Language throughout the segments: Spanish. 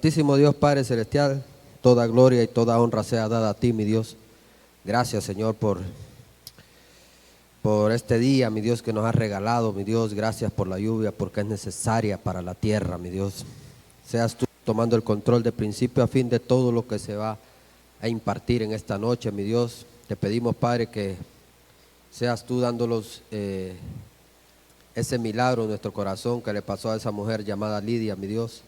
Santísimo Dios Padre Celestial, toda gloria y toda honra sea dada a ti, mi Dios. Gracias, Señor, por este día, mi Dios, que nos has regalado, mi Dios. Gracias por la lluvia, porque es necesaria para la tierra, mi Dios. Seas tú tomando el control de principio a fin de todo lo que se va a impartir en esta noche, mi Dios. Te pedimos, Padre, que seas tú dándolos ese milagro en nuestro corazón que le pasó a esa mujer llamada Lidia, mi Dios,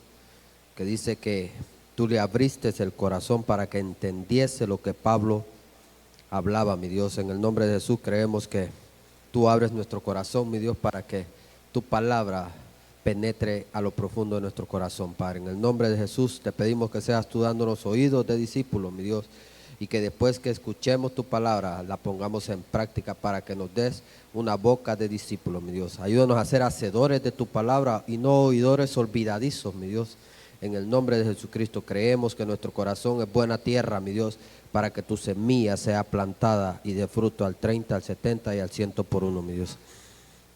que dice que tú le abriste el corazón para que entendiese lo que Pablo hablaba, mi Dios. En el nombre de Jesús creemos que tú abres nuestro corazón, mi Dios, para que tu palabra penetre a lo profundo de nuestro corazón, Padre. En el nombre de Jesús te pedimos que seas tú dándonos oídos de discípulos, mi Dios, y que después que escuchemos tu palabra la pongamos en práctica para que nos des una boca de discípulos, mi Dios. Ayúdanos a ser hacedores de tu palabra y no oidores olvidadizos, mi Dios. En el nombre de Jesucristo creemos que nuestro corazón es buena tierra, mi Dios, para que tu semilla sea plantada y dé fruto al 30, al 70 y al 100 por uno, mi Dios.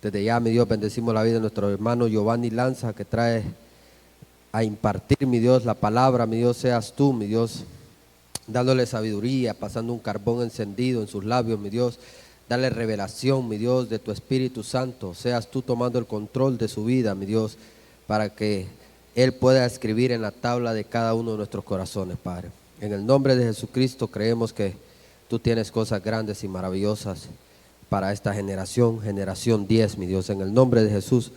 Desde ya, mi Dios, bendecimos la vida de nuestro hermano Giovanni Lanza, que trae a impartir, mi Dios, la palabra, mi Dios. Seas tú, mi Dios, dándole sabiduría, pasando un carbón encendido en sus labios, mi Dios. Dale revelación, mi Dios, de tu Espíritu Santo. Seas tú tomando el control de su vida, mi Dios, para que Él pueda escribir en la tabla de cada uno de nuestros corazones, Padre. En el nombre de Jesucristo creemos que tú tienes cosas grandes y maravillosas para esta generación, generación 10, mi Dios. En el nombre de Jesús,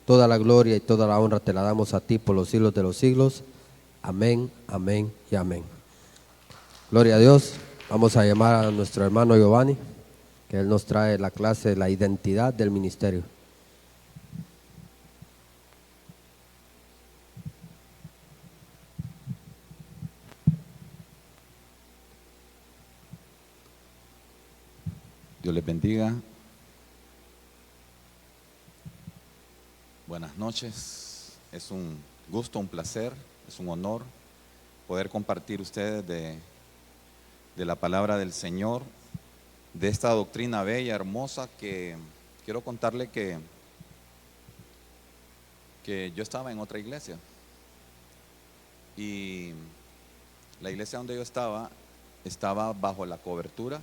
toda la gloria y toda la honra te la damos a ti por los siglos de los siglos. Amén, amén y amén. Gloria a Dios. Vamos a llamar a nuestro hermano Giovanni, que él nos trae la clase de la identidad del ministerio. Dios les bendiga. Buenas noches. Es un gusto, un placer, es un honor poder compartir ustedes de la palabra del Señor, de esta doctrina bella, hermosa, que quiero contarle que yo estaba en otra iglesia y la iglesia donde yo estaba bajo la cobertura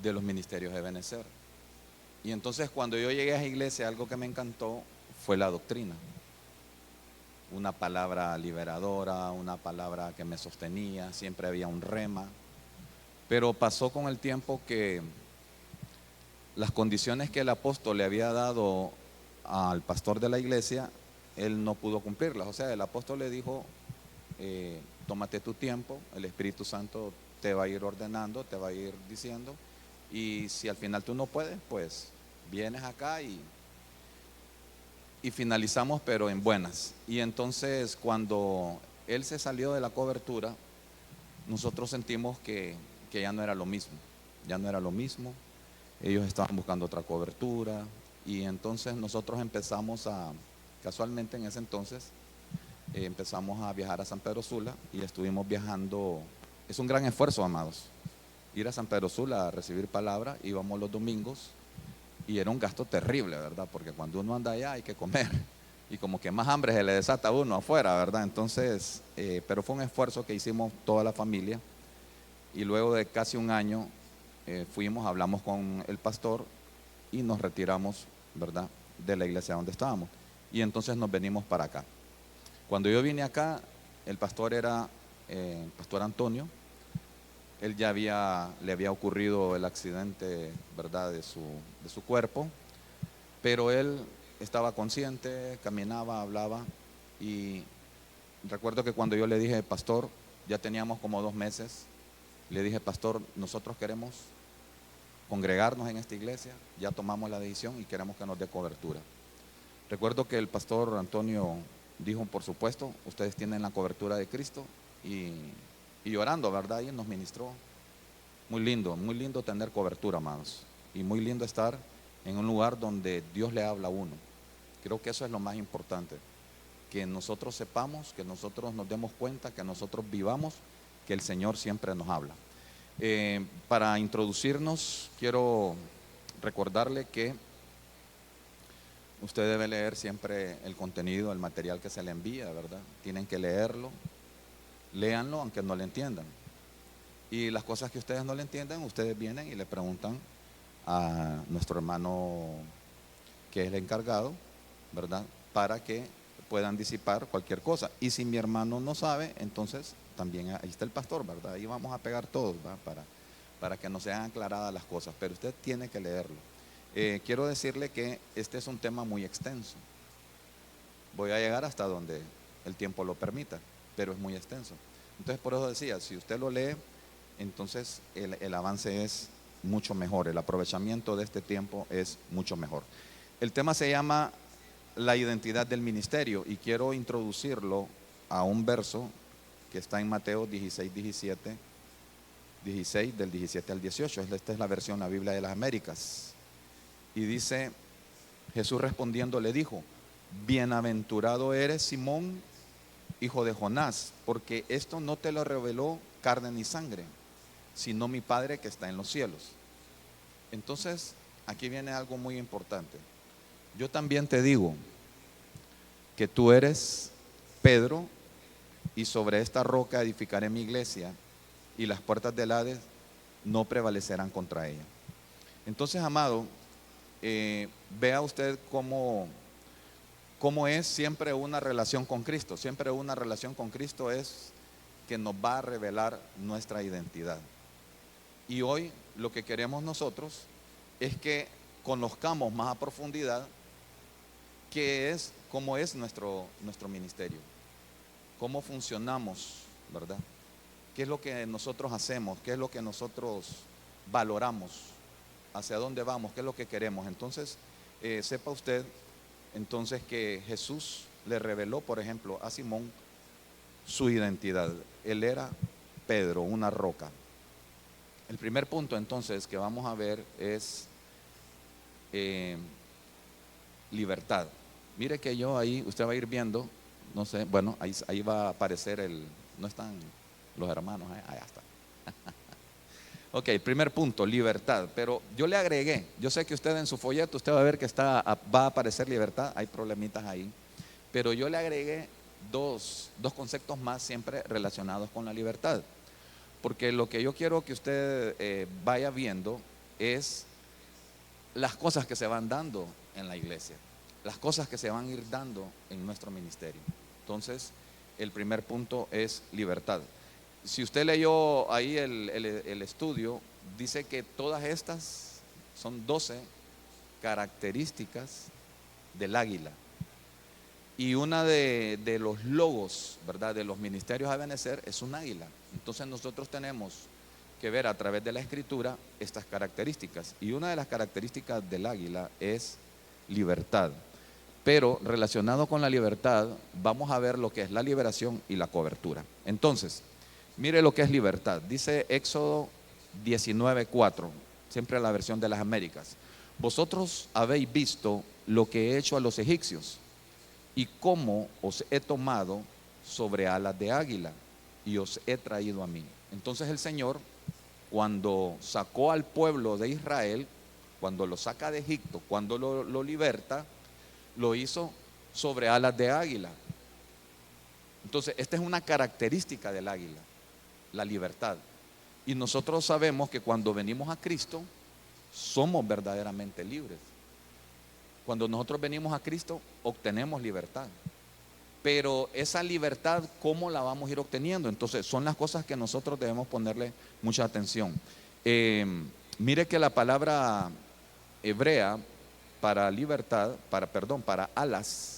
de los ministerios de Ebenezer. Y entonces cuando yo llegué a esa iglesia, algo que me encantó fue la doctrina. Una palabra liberadora, una palabra que me sostenía, siempre había un rema. Pero pasó con el tiempo que las condiciones que el apóstol le había dado al pastor de la iglesia, él no pudo cumplirlas. O sea, el apóstol le dijo, tómate tu tiempo, el Espíritu Santo te va a ir ordenando, te va a ir diciendo. Y si al final tú no puedes, pues vienes acá y finalizamos, pero en buenas. Y entonces cuando él se salió de la cobertura, nosotros sentimos que ya no era lo mismo. Ya no era lo mismo. Ellos estaban buscando otra cobertura. Y entonces nosotros empezamos casualmente en ese entonces, empezamos a viajar a San Pedro Sula y estuvimos viajando. Es un gran esfuerzo, amados, ir a San Pedro Sula a recibir palabra. Íbamos los domingos y era un gasto terrible, ¿verdad? Porque cuando uno anda allá hay que comer y como que más hambre se le desata a uno afuera, ¿verdad? Entonces, pero fue un esfuerzo que hicimos toda la familia y luego de casi un año hablamos con el pastor y nos retiramos, ¿verdad?, de la iglesia donde estábamos y entonces nos venimos para acá. Cuando yo vine acá, el pastor era pastor Antonio. Él ya le había ocurrido el accidente, ¿verdad?, de su cuerpo, pero él estaba consciente, caminaba, hablaba. Y recuerdo que cuando yo le dije, pastor, ya teníamos como 2 meses, le dije, pastor, nosotros queremos congregarnos en esta iglesia, ya tomamos la decisión y queremos que nos dé cobertura. Recuerdo que el pastor Antonio dijo, por supuesto, ustedes tienen la cobertura de Cristo, y orando, ¿verdad? Y nos ministró. Muy lindo tener cobertura, amados. Y muy lindo estar en un lugar donde Dios le habla a uno. Creo que eso es lo más importante. Que nosotros sepamos, que nosotros nos demos cuenta, que nosotros vivamos, que el Señor siempre nos habla. Para introducirnos, quiero recordarle que usted debe leer siempre el contenido, el material que se le envía, ¿verdad? Tienen que leerlo, léanlo aunque no lo entiendan. Y las cosas que ustedes no le entiendan, ustedes vienen y le preguntan a nuestro hermano que es el encargado, ¿verdad? Para que puedan disipar cualquier cosa. Y si mi hermano no sabe, entonces también ahí está el pastor, ¿verdad? Ahí vamos a pegar todos, ¿verdad? Para que nos sean aclaradas las cosas, pero usted tiene que leerlo. Quiero decirle que este es un tema muy extenso. Voy a llegar hasta donde el tiempo lo permita, pero es muy extenso. Entonces, por eso decía, si usted lo lee, entonces el avance es mucho mejor, el aprovechamiento de este tiempo es mucho mejor. El tema se llama la identidad del ministerio y quiero introducirlo a un verso que está en Mateo 16, 17, 16 del 17 al 18. Esta es la versión, la Biblia de las Américas. Y dice, Jesús respondiendo le dijo, bienaventurado eres Simón, hijo de Jonás, porque esto no te lo reveló carne ni sangre, sino mi Padre que está en los cielos. Entonces, aquí viene algo muy importante. Yo también te digo que tú eres Pedro, y sobre esta roca edificaré mi iglesia, y las puertas del Hades no prevalecerán contra ella. Entonces, amado, vea usted cómo es siempre una relación con Cristo. Siempre una relación con Cristo es que nos va a revelar nuestra identidad. Y hoy lo que queremos nosotros es que conozcamos más a profundidad cómo es nuestro ministerio, cómo funcionamos, ¿verdad? ¿Qué es lo que nosotros hacemos? ¿Qué es lo que nosotros valoramos? ¿Hacia dónde vamos? ¿Qué es lo que queremos? Entonces, sepa usted entonces que Jesús le reveló, por ejemplo, a Simón su identidad. Él era Pedro, una roca. El primer punto entonces que vamos a ver es libertad. Mire que yo ahí, usted va a ir viendo, no sé, bueno, ahí va a aparecer no están los hermanos, allá está. Ok, primer punto, libertad, pero yo le agregué, yo sé que usted en su folleto, usted va a ver que va a aparecer libertad, hay problemitas ahí, pero yo le agregué dos conceptos más siempre relacionados con la libertad, porque lo que yo quiero que usted vaya viendo es las cosas que se van dando en la iglesia, las cosas que se van a ir dando en nuestro ministerio. Entonces, el primer punto es libertad. Si usted leyó ahí el estudio, dice que todas estas son 12 características del águila. Y una de los logos, ¿verdad?, de los ministerios a Benecer es un águila. Entonces nosotros tenemos que ver a través de la escritura estas características. Y una de las características del águila es libertad. Pero relacionado con la libertad, vamos a ver lo que es la liberación y la cobertura. Entonces, mire lo que es libertad. Dice Éxodo 19:4, siempre la versión de las Américas. Vosotros habéis visto lo que he hecho a los egipcios y cómo os he tomado sobre alas de águila y os he traído a mí. Entonces el Señor, cuando sacó al pueblo de Israel, cuando lo saca de Egipto, cuando lo liberta, lo hizo sobre alas de águila. Entonces, esta es una característica del águila, la libertad. Y nosotros sabemos que cuando venimos a Cristo, somos verdaderamente libres. Cuando nosotros venimos a Cristo, obtenemos libertad. Pero esa libertad, ¿cómo la vamos a ir obteniendo? Entonces, son las cosas que nosotros debemos ponerle mucha atención. Mire que la palabra hebrea para libertad, para alas,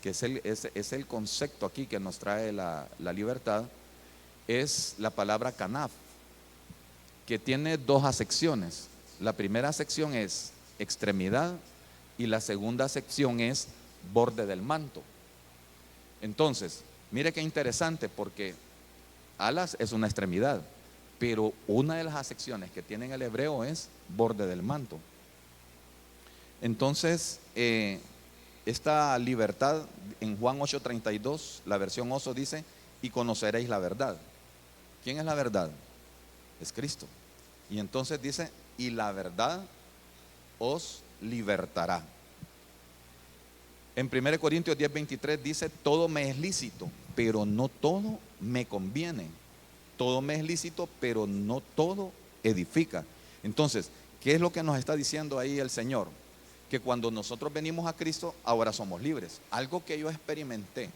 que es el concepto aquí que nos trae la libertad, es la palabra kanaf, que tiene dos acepciones. La primera acepción es extremidad y la segunda acepción es borde del manto. Entonces, mire qué interesante, porque alas es una extremidad, pero una de las acepciones que tiene en el hebreo es borde del manto. Entonces, esta libertad en Juan 8:32, la versión Oso dice, y conoceréis la verdad. ¿Quién es la verdad? Es Cristo. Y entonces dice, y la verdad os libertará. En 1 Corintios 10:23 dice, todo me es lícito, pero no todo me conviene. Todo me es lícito, pero no todo edifica. Entonces, ¿qué es lo que nos está diciendo ahí el Señor? Que cuando nosotros venimos a Cristo, ahora somos libres. Algo que yo experimenté,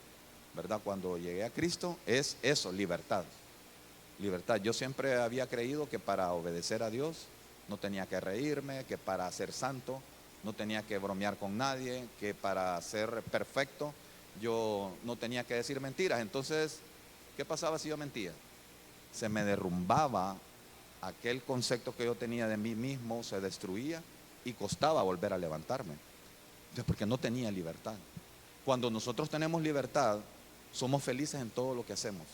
¿verdad? Cuando llegué a Cristo es eso, libertad. Libertad. Yo siempre había creído que para obedecer a Dios no tenía que reírme, que para ser santo no tenía que bromear con nadie, que para ser perfecto yo no tenía que decir mentiras. Entonces, ¿qué pasaba si yo mentía? Se me derrumbaba aquel concepto que yo tenía de mí mismo, se destruía y costaba volver a levantarme. Entonces, porque no tenía libertad. Cuando nosotros tenemos libertad, somos felices en todo lo que hacemos.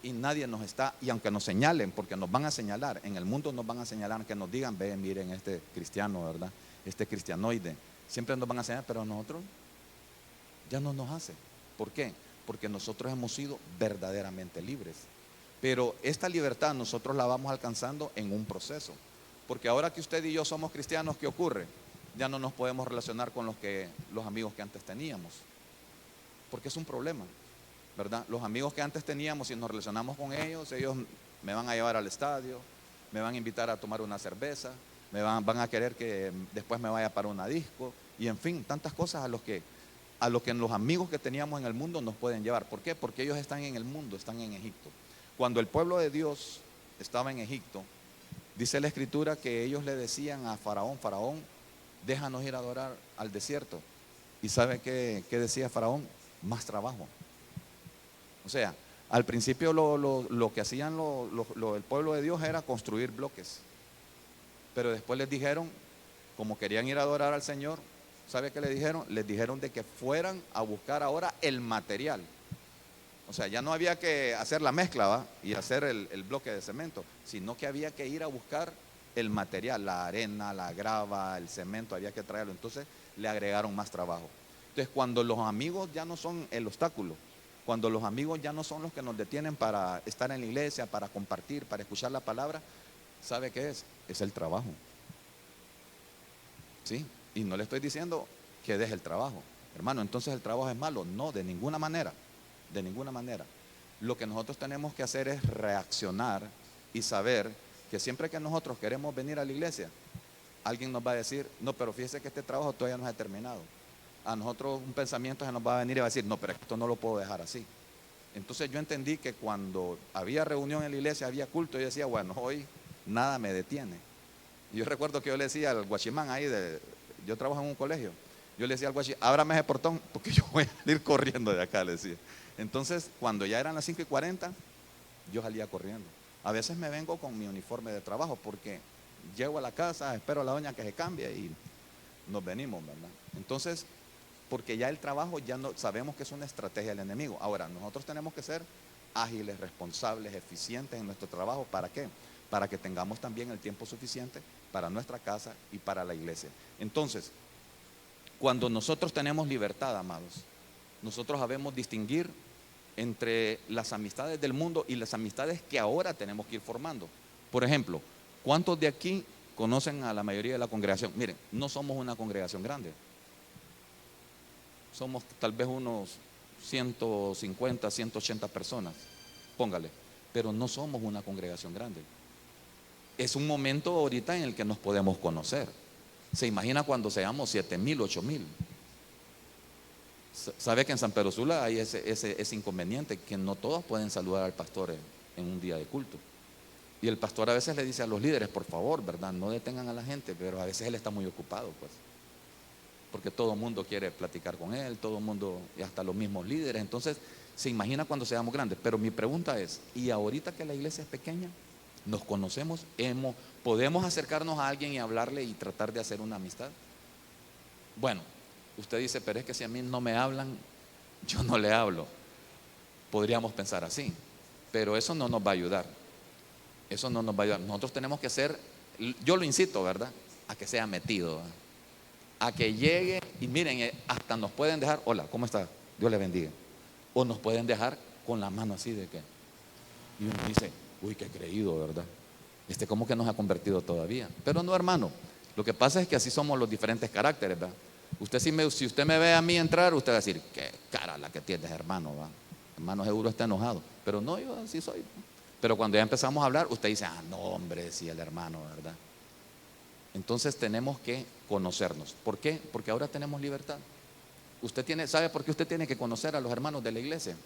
Y nadie nos está, y aunque nos señalen, porque nos van a señalar, en el mundo nos van a señalar, que nos digan, ve, miren este cristiano, ¿verdad? Este cristianoide, siempre nos van a señalar, pero a nosotros ya no nos hace. ¿Por qué? Porque nosotros hemos sido verdaderamente libres. Pero esta libertad nosotros la vamos alcanzando en un proceso. Porque ahora que usted y yo somos cristianos, ¿qué ocurre? Ya no nos podemos relacionar con los amigos que antes teníamos. Porque es un problema, ¿verdad? Los amigos que antes teníamos, si nos relacionamos con ellos me van a llevar al estadio, me van a invitar a tomar una cerveza, van a querer que después me vaya para una disco, y en fin, tantas cosas a lo que los amigos que teníamos en el mundo nos pueden llevar. ¿Por qué? Porque ellos están en el mundo, están en Egipto. Cuando el pueblo de Dios estaba en Egipto, dice la Escritura que ellos le decían a Faraón, Faraón, déjanos ir a adorar al desierto. ¿Y sabe qué decía Faraón? Más trabajo. O sea, al principio lo que hacían el pueblo de Dios era construir bloques. Pero después les dijeron, como querían ir a adorar al Señor, ¿sabe qué les dijeron? Les dijeron de que fueran a buscar ahora el material. O sea, ya no había que hacer la mezcla, ¿va? Y hacer el bloque de cemento, sino que había que ir a buscar el material, la arena, la grava, el cemento, había que traerlo. Entonces le agregaron más trabajo. Entonces, cuando los amigos ya no son el obstáculo, cuando los amigos ya no son los que nos detienen para estar en la iglesia, para compartir, para escuchar la palabra, ¿sabe qué es? Es el trabajo. ¿Sí? Y no le estoy diciendo que deje el trabajo. Hermano, entonces el trabajo es malo. No, de ninguna manera. De ninguna manera. Lo que nosotros tenemos que hacer es reaccionar y saber que siempre que nosotros queremos venir a la iglesia, alguien nos va a decir, no, pero fíjese que este trabajo todavía no se ha terminado. A nosotros un pensamiento se nos va a venir y va a decir, no, pero esto no lo puedo dejar así. Entonces yo entendí que cuando había reunión en la iglesia, había culto, yo decía, bueno, hoy nada me detiene. Y yo recuerdo que yo le decía al guachimán ahí, yo trabajo en un colegio, yo le decía al guachimán, ábrame ese portón, porque yo voy a ir corriendo de acá, le decía. Entonces, cuando ya eran las 5:40, yo salía corriendo. A veces me vengo con mi uniforme de trabajo, porque llego a la casa, espero a la doña que se cambie y nos venimos, ¿verdad? Entonces, porque ya el trabajo ya no sabemos que es una estrategia del enemigo. Ahora, nosotros tenemos que ser ágiles, responsables, eficientes en nuestro trabajo. ¿Para qué? Para que tengamos también el tiempo suficiente para nuestra casa y para la iglesia. Entonces, cuando nosotros tenemos libertad, amados, nosotros sabemos distinguir entre las amistades del mundo y las amistades que ahora tenemos que ir formando. Por ejemplo, ¿cuántos de aquí conocen a la mayoría de la congregación? Miren, no somos una congregación grande. Somos tal vez unos 150, 180 personas, póngale, pero no somos una congregación grande. Es un momento ahorita en el que nos podemos conocer. ¿Se imagina cuando seamos 7,000, 8,000? Sabe que en San Pedro Sula hay ese inconveniente, que no todos pueden saludar al pastor en un día de culto. Y el pastor a veces le dice a los líderes, por favor, ¿verdad? No detengan a la gente, pero a veces él está muy ocupado, pues. Porque todo el mundo quiere platicar con él, todo el mundo, y hasta los mismos líderes. Entonces, se imagina cuando seamos grandes. Pero mi pregunta es, ¿y ahorita que la iglesia es pequeña, nos conocemos, podemos acercarnos a alguien y hablarle y tratar de hacer una amistad? Bueno, usted dice, pero es que si a mí no me hablan, yo no le hablo. Podríamos pensar así, pero eso no nos va a ayudar. Eso no nos va a ayudar. Nosotros tenemos que ser, yo lo incito, ¿verdad?, a que sea metido, ¿verdad?, a que llegue y miren, hasta nos pueden dejar, hola, ¿cómo está? Dios le bendiga. O nos pueden dejar con la mano así de que, y uno dice, uy, qué creído, ¿verdad? ¿Cómo que nos ha convertido todavía? Pero no, hermano, lo que pasa es que así somos los diferentes caracteres, ¿verdad? Si usted me ve a mí entrar, usted va a decir, qué cara la que tienes, hermano, ¿va? Hermano seguro está enojado. Pero no, yo así soy. Pero cuando ya empezamos a hablar, usted dice, no, hombre, sí, el hermano, ¿verdad? Entonces tenemos que conocernos. ¿Por qué? Porque ahora tenemos libertad. ¿Sabe por qué usted tiene que conocer a los hermanos de la iglesia?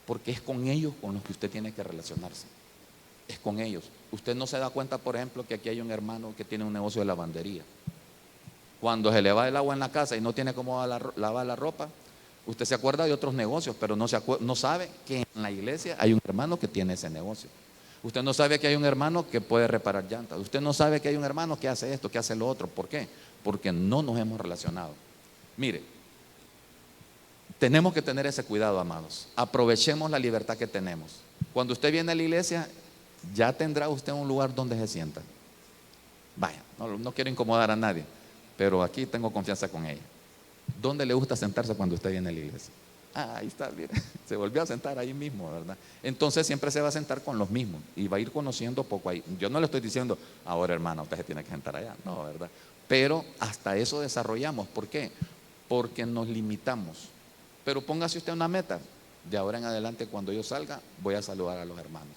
Porque es con ellos con los que usted tiene que relacionarse. Es con ellos. Usted no se da cuenta, por ejemplo, que aquí hay un hermano que tiene un negocio de lavandería. Cuando se le va el agua en la casa y no tiene cómo lavar la ropa, usted se acuerda de otros negocios, pero no sabe que en la iglesia hay un hermano que tiene ese negocio. Usted no sabe que hay un hermano que puede reparar llantas. Usted no sabe que hay un hermano que hace esto, que hace lo otro. ¿Por qué? Porque no nos hemos relacionado. Mire, tenemos que tener ese cuidado, amados. Aprovechemos la libertad que tenemos. Cuando usted viene a la iglesia, ya tendrá usted un lugar donde se sienta. Vaya, no quiero incomodar a nadie, pero aquí tengo confianza con ella. ¿Dónde le gusta sentarse cuando usted viene a la iglesia? Ahí está, mire, se volvió a sentar ahí mismo, ¿verdad? Entonces siempre se va a sentar con los mismos y va a ir conociendo poco ahí. Yo no le estoy diciendo, ahora hermana, usted se tiene que sentar allá, no, ¿verdad? Pero hasta eso desarrollamos. ¿Por qué? Porque nos limitamos. Pero póngase usted una meta. De ahora en adelante, cuando yo salga, voy a saludar a los hermanos.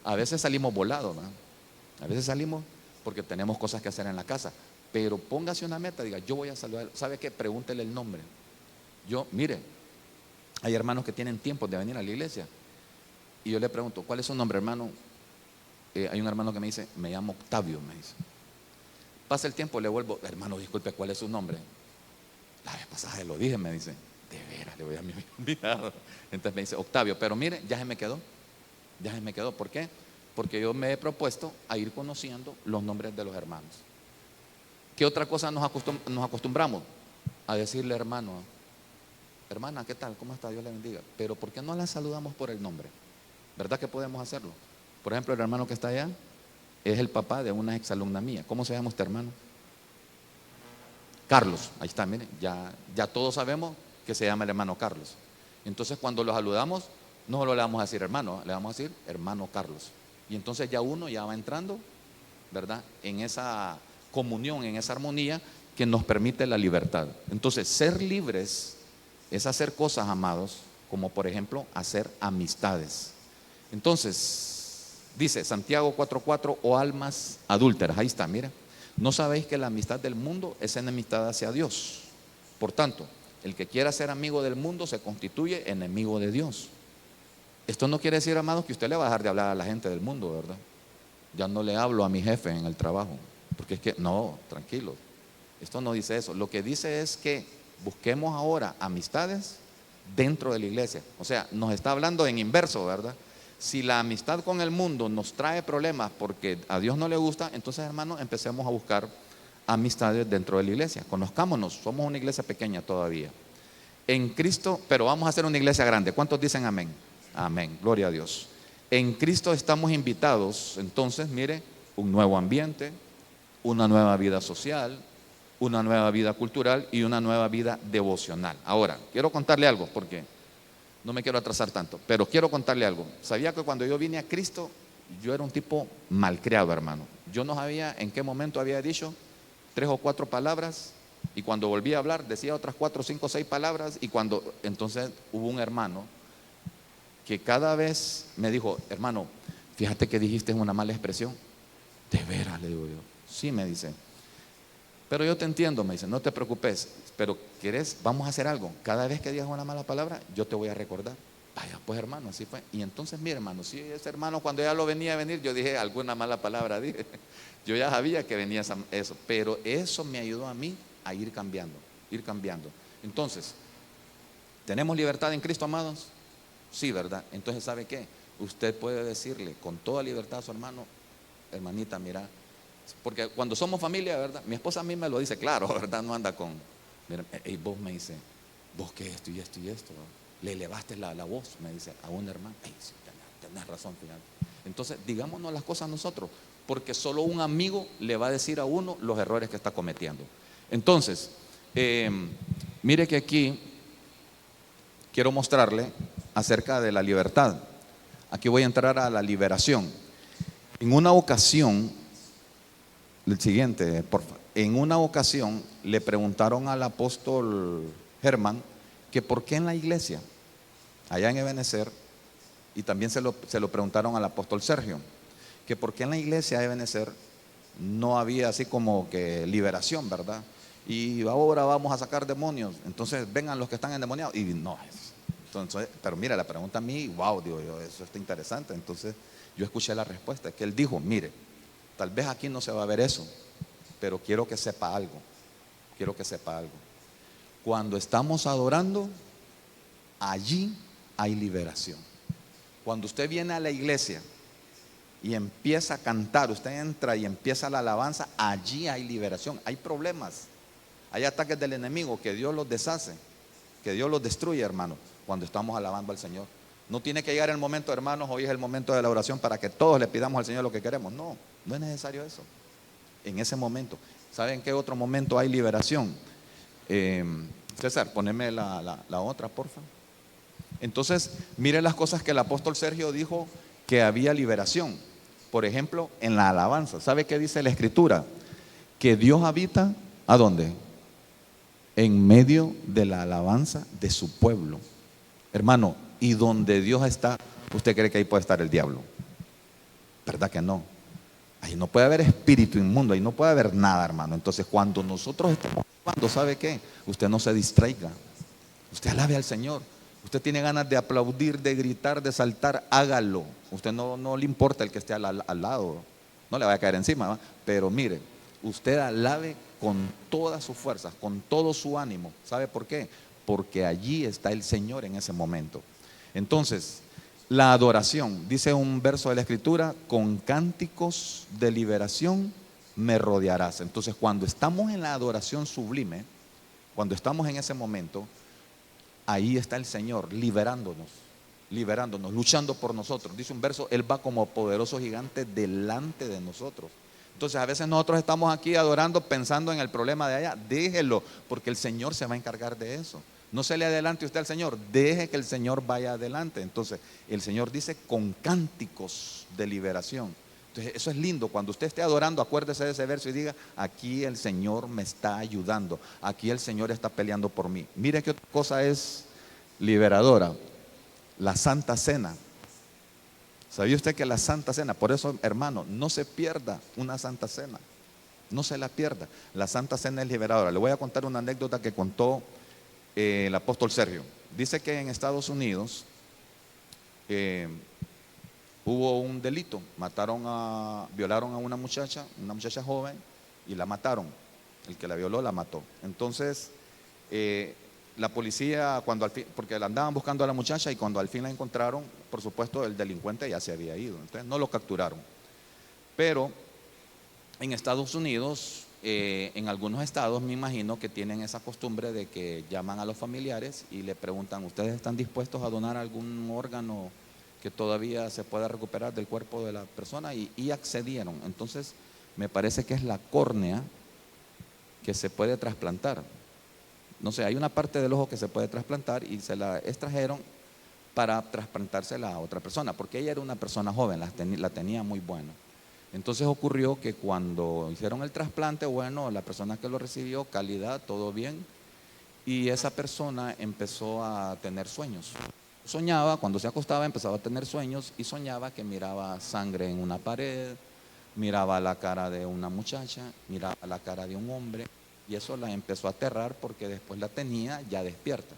A veces salimos volados, ¿no? A veces salimos porque tenemos cosas que hacer en la casa. Pero póngase una meta, diga, yo voy a saludar. ¿Sabe qué? Pregúntele el nombre. Mire, hay hermanos que tienen tiempo de venir a la iglesia. Y yo le pregunto, ¿cuál es su nombre, hermano? Hay un hermano que me dice, me llamo Octavio, me dice. Pasa el tiempo, le vuelvo, hermano, disculpe, ¿cuál es su nombre? La vez pasada lo dije, me dice, de veras, le voy a mi olvidado. Entonces me dice, Octavio, pero mire, ya se me quedó. ¿Por qué? Porque yo me he propuesto a ir conociendo los nombres de los hermanos. ¿Qué otra cosa nos acostumbramos? A decirle hermano, hermana, ¿qué tal? ¿Cómo está? Dios le bendiga. Pero ¿por qué no la saludamos por el nombre? ¿Verdad que podemos hacerlo? Por ejemplo, el hermano que está allá es el papá de una exalumna mía. ¿Cómo se llama este hermano? Carlos. Ahí está, miren, ya todos sabemos que se llama el hermano Carlos. Entonces cuando lo saludamos, no solo le vamos a decir hermano, le vamos a decir hermano Carlos. Y entonces uno ya va entrando, ¿verdad? En esa comunión, en esa armonía que nos permite la libertad. Entonces, ser libres es hacer cosas, amados, como por ejemplo hacer amistades. Entonces, dice Santiago 4:4, o almas adúlteras. Ahí está, mira. ¿No sabéis que la amistad del mundo es enemistad hacia Dios? Por tanto, el que quiera ser amigo del mundo se constituye enemigo de Dios. Esto no quiere decir, amados, que usted le va a dejar de hablar a la gente del mundo, ¿verdad? Ya no le hablo a mi jefe en el trabajo, porque es que, no, tranquilo. Esto no dice eso. Lo que dice es que busquemos ahora amistades dentro de la iglesia. O sea, nos está hablando en inverso, ¿verdad? Si la amistad con el mundo nos trae problemas porque a Dios no le gusta, entonces, hermanos, empecemos a buscar amistades dentro de la iglesia. Conozcámonos, somos una iglesia pequeña todavía. En Cristo, pero vamos a hacer una iglesia grande. ¿Cuántos dicen amén? Amén, gloria a Dios. En Cristo estamos invitados, entonces, mire, un nuevo ambiente, una nueva vida social, una nueva vida cultural y una nueva vida devocional. Ahora, quiero contarle algo, porque no me quiero atrasar tanto, pero quiero contarle algo. Sabía que cuando yo vine a Cristo, yo era un tipo malcriado, hermano. Yo no sabía en qué momento había dicho 3 o 4 palabras, y cuando volví a hablar decía otras 4, 5, 6 palabras, y entonces hubo un hermano que cada vez me dijo, hermano, fíjate que dijiste una mala expresión. De veras, le digo yo. Sí, me dice. Pero yo te entiendo, me dice, no te preocupes, pero ¿querés? Vamos a hacer algo. Cada vez que digas una mala palabra, yo te voy a recordar. Vaya, pues hermano, así fue. Y entonces, mi hermano, sí, ese hermano cuando ya lo venía a venir, yo dije, alguna mala palabra dije. Yo ya sabía que venía eso, pero eso me ayudó a mí a ir cambiando. Entonces, ¿tenemos libertad en Cristo, amados? Sí, ¿verdad? Entonces, ¿sabe qué? Usted puede decirle con toda libertad a su hermano, hermanita, mira, porque cuando somos familia, ¿verdad? Mi esposa a mí me lo dice, claro, ¿verdad? No anda con, mira, vos me dice, vos que esto y esto y esto, ¿verdad? Le elevaste la voz, me dice, a un hermano. Sí, tenés razón, fíjate. Entonces, digámonos las cosas nosotros, porque solo un amigo le va a decir a uno los errores que está cometiendo. Entonces, mire que aquí quiero mostrarle acerca de la libertad. Aquí voy a entrar a la liberación. En una ocasión, el siguiente, porfa. en una ocasión le preguntaron al apóstol Germán que por qué en la iglesia, allá en Ebenezer, y también se lo preguntaron al apóstol Sergio, que por qué en la iglesia de Ebenezer no había así como que liberación, ¿verdad? Y ahora vamos a sacar demonios, entonces vengan los que están endemoniados. Y no, entonces, pero mira, la pregunta a mí, wow, digo yo, eso está interesante. Entonces yo escuché la respuesta, que él dijo, mire, tal vez aquí no se va a ver eso, pero quiero que sepa algo, quiero que sepa algo. Cuando estamos adorando, allí hay liberación. Cuando usted viene a la iglesia y empieza a cantar, usted entra y empieza la alabanza, allí hay liberación. Hay problemas, hay ataques del enemigo, que Dios los deshace, que Dios los destruye, hermano, cuando estamos alabando al Señor. No tiene que llegar el momento, hermanos, hoy es el momento de la oración para que todos le pidamos al Señor lo que queremos. No, no es necesario eso. En ese momento, ¿saben qué otro momento hay liberación? César, poneme la otra, porfa. Entonces, miren las cosas que el apóstol Sergio dijo que había liberación. Por ejemplo, en la alabanza. ¿Sabe qué dice la Escritura? Que Dios habita, ¿a dónde? En medio de la alabanza de su pueblo. Hermano, y donde Dios está, ¿usted cree que ahí puede estar el diablo? ¿Verdad que no? Ahí no puede haber espíritu inmundo, ahí no puede haber nada, hermano. Entonces, cuando nosotros estamos alabando, ¿sabe qué? Usted no se distraiga. Usted alabe al Señor. Usted tiene ganas de aplaudir, de gritar, de saltar, hágalo. Usted no le importa el que esté al lado, no le vaya a caer encima, ¿va? Pero mire, usted alabe con todas sus fuerzas, con todo su ánimo. ¿Sabe por qué? Porque allí está el Señor en ese momento. Entonces, la adoración, dice un verso de la Escritura, con cánticos de liberación me rodearás. Entonces, cuando estamos en la adoración sublime, cuando estamos en ese momento, ahí está el Señor liberándonos, luchando por nosotros. Dice un verso, Él va como poderoso gigante delante de nosotros. Entonces a veces nosotros estamos aquí adorando pensando en el problema de allá. Déjelo, porque el Señor se va a encargar de eso. No se le adelante usted al Señor, deje que el Señor vaya adelante. Entonces el Señor dice con cánticos de liberación. Entonces eso es lindo. Cuando usted esté adorando, acuérdese de ese verso y diga, aquí el Señor me está ayudando, aquí el Señor está peleando por mí. Mire qué otra cosa es liberadora, la Santa Cena. ¿Sabía usted que la Santa Cena, por eso, hermano, no se pierda una Santa Cena, no se la pierda? La Santa Cena es liberadora. Le voy a contar una anécdota que contó el apóstol Sergio. Dice que en Estados Unidos hubo un delito, violaron a una muchacha joven, y la mataron. El que la violó la mató. Entonces la policía, porque la andaban buscando a la muchacha, y cuando al fin la encontraron, por supuesto el delincuente ya se había ido, entonces no lo capturaron. Pero en Estados Unidos, en algunos estados, me imagino que tienen esa costumbre de que llaman a los familiares y le preguntan, ¿ustedes están dispuestos a donar algún órgano que todavía se pueda recuperar del cuerpo de la persona? Y accedieron. Entonces me parece que es la córnea que se puede trasplantar. No sé, hay una parte del ojo que se puede trasplantar, y se la extrajeron para trasplantársela a otra persona, porque ella era una persona joven, la tenía muy buena. Entonces ocurrió que cuando hicieron el trasplante, bueno, la persona que lo recibió, calidad, todo bien, y esa persona empezó a tener sueños. Soñaba, cuando se acostaba empezaba a tener sueños, y soñaba que miraba sangre en una pared, miraba la cara de una muchacha, miraba la cara de un hombre, y eso la empezó a aterrar, porque después la tenía ya despierta.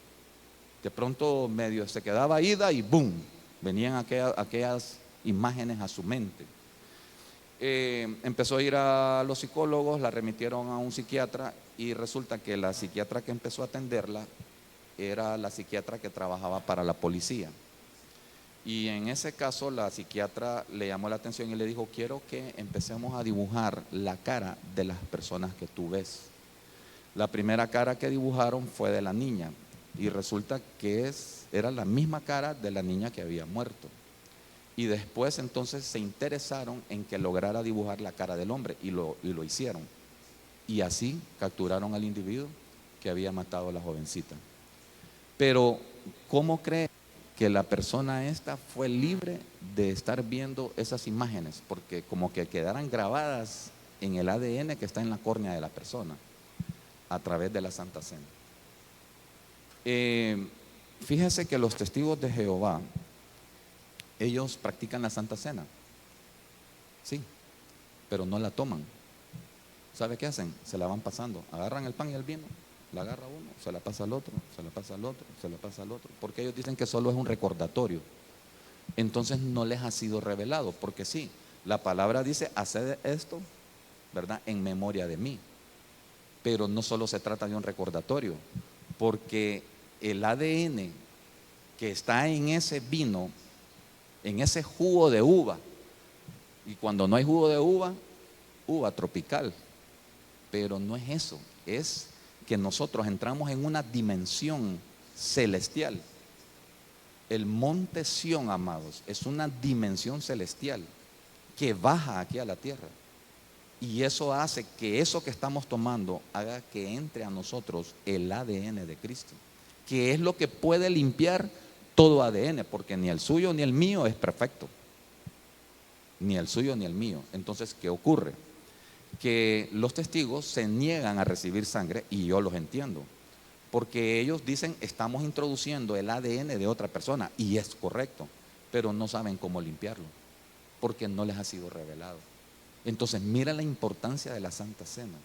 De pronto medio se quedaba ida y ¡boom! Venían aquellas imágenes a su mente. Empezó a ir a los psicólogos, la remitieron a un psiquiatra, y resulta que la psiquiatra que empezó a atenderla era la psiquiatra que trabajaba para la policía. Y en ese caso la psiquiatra le llamó la atención y le dijo, quiero que empecemos a dibujar la cara de las personas que tú ves. La primera cara que dibujaron fue de la niña, y resulta que era la misma cara de la niña que había muerto. Y después entonces se interesaron en que lograra dibujar la cara del hombre, y lo hicieron. Y así capturaron al individuo que había matado a la jovencita. Pero ¿cómo cree que la persona esta fue libre de estar viendo esas imágenes? Porque como que quedaran grabadas en el ADN que está en la córnea de la persona a través de la Santa Cena. Fíjese que los testigos de Jehová, ellos practican la Santa Cena, sí, pero no la toman. ¿Sabe qué hacen? Se la van pasando, agarran el pan y el vino, la agarra uno, se la pasa al otro, se la pasa al otro, se la pasa al otro, porque ellos dicen que solo es un recordatorio. Entonces no les ha sido revelado, porque sí, la palabra dice, haced esto, ¿verdad?, en memoria de mí. Pero no solo se trata de un recordatorio, porque el ADN que está en ese vino, en ese jugo de uva, y cuando no hay jugo de uva, uva tropical, pero no es eso, es que nosotros entramos en una dimensión celestial. El monte Sión, amados, es una dimensión celestial que baja aquí a la tierra. Y eso hace que eso que estamos tomando haga que entre a nosotros el ADN de Cristo, que es lo que puede limpiar todo ADN, porque ni el suyo ni el mío es perfecto. Ni el suyo ni el mío. Entonces, ¿qué ocurre? Que los testigos se niegan a recibir sangre, y yo los entiendo, porque ellos dicen, estamos introduciendo el ADN de otra persona, y es correcto, pero no saben cómo limpiarlo, porque no les ha sido revelado. Entonces, mira la importancia de la Santa Cena.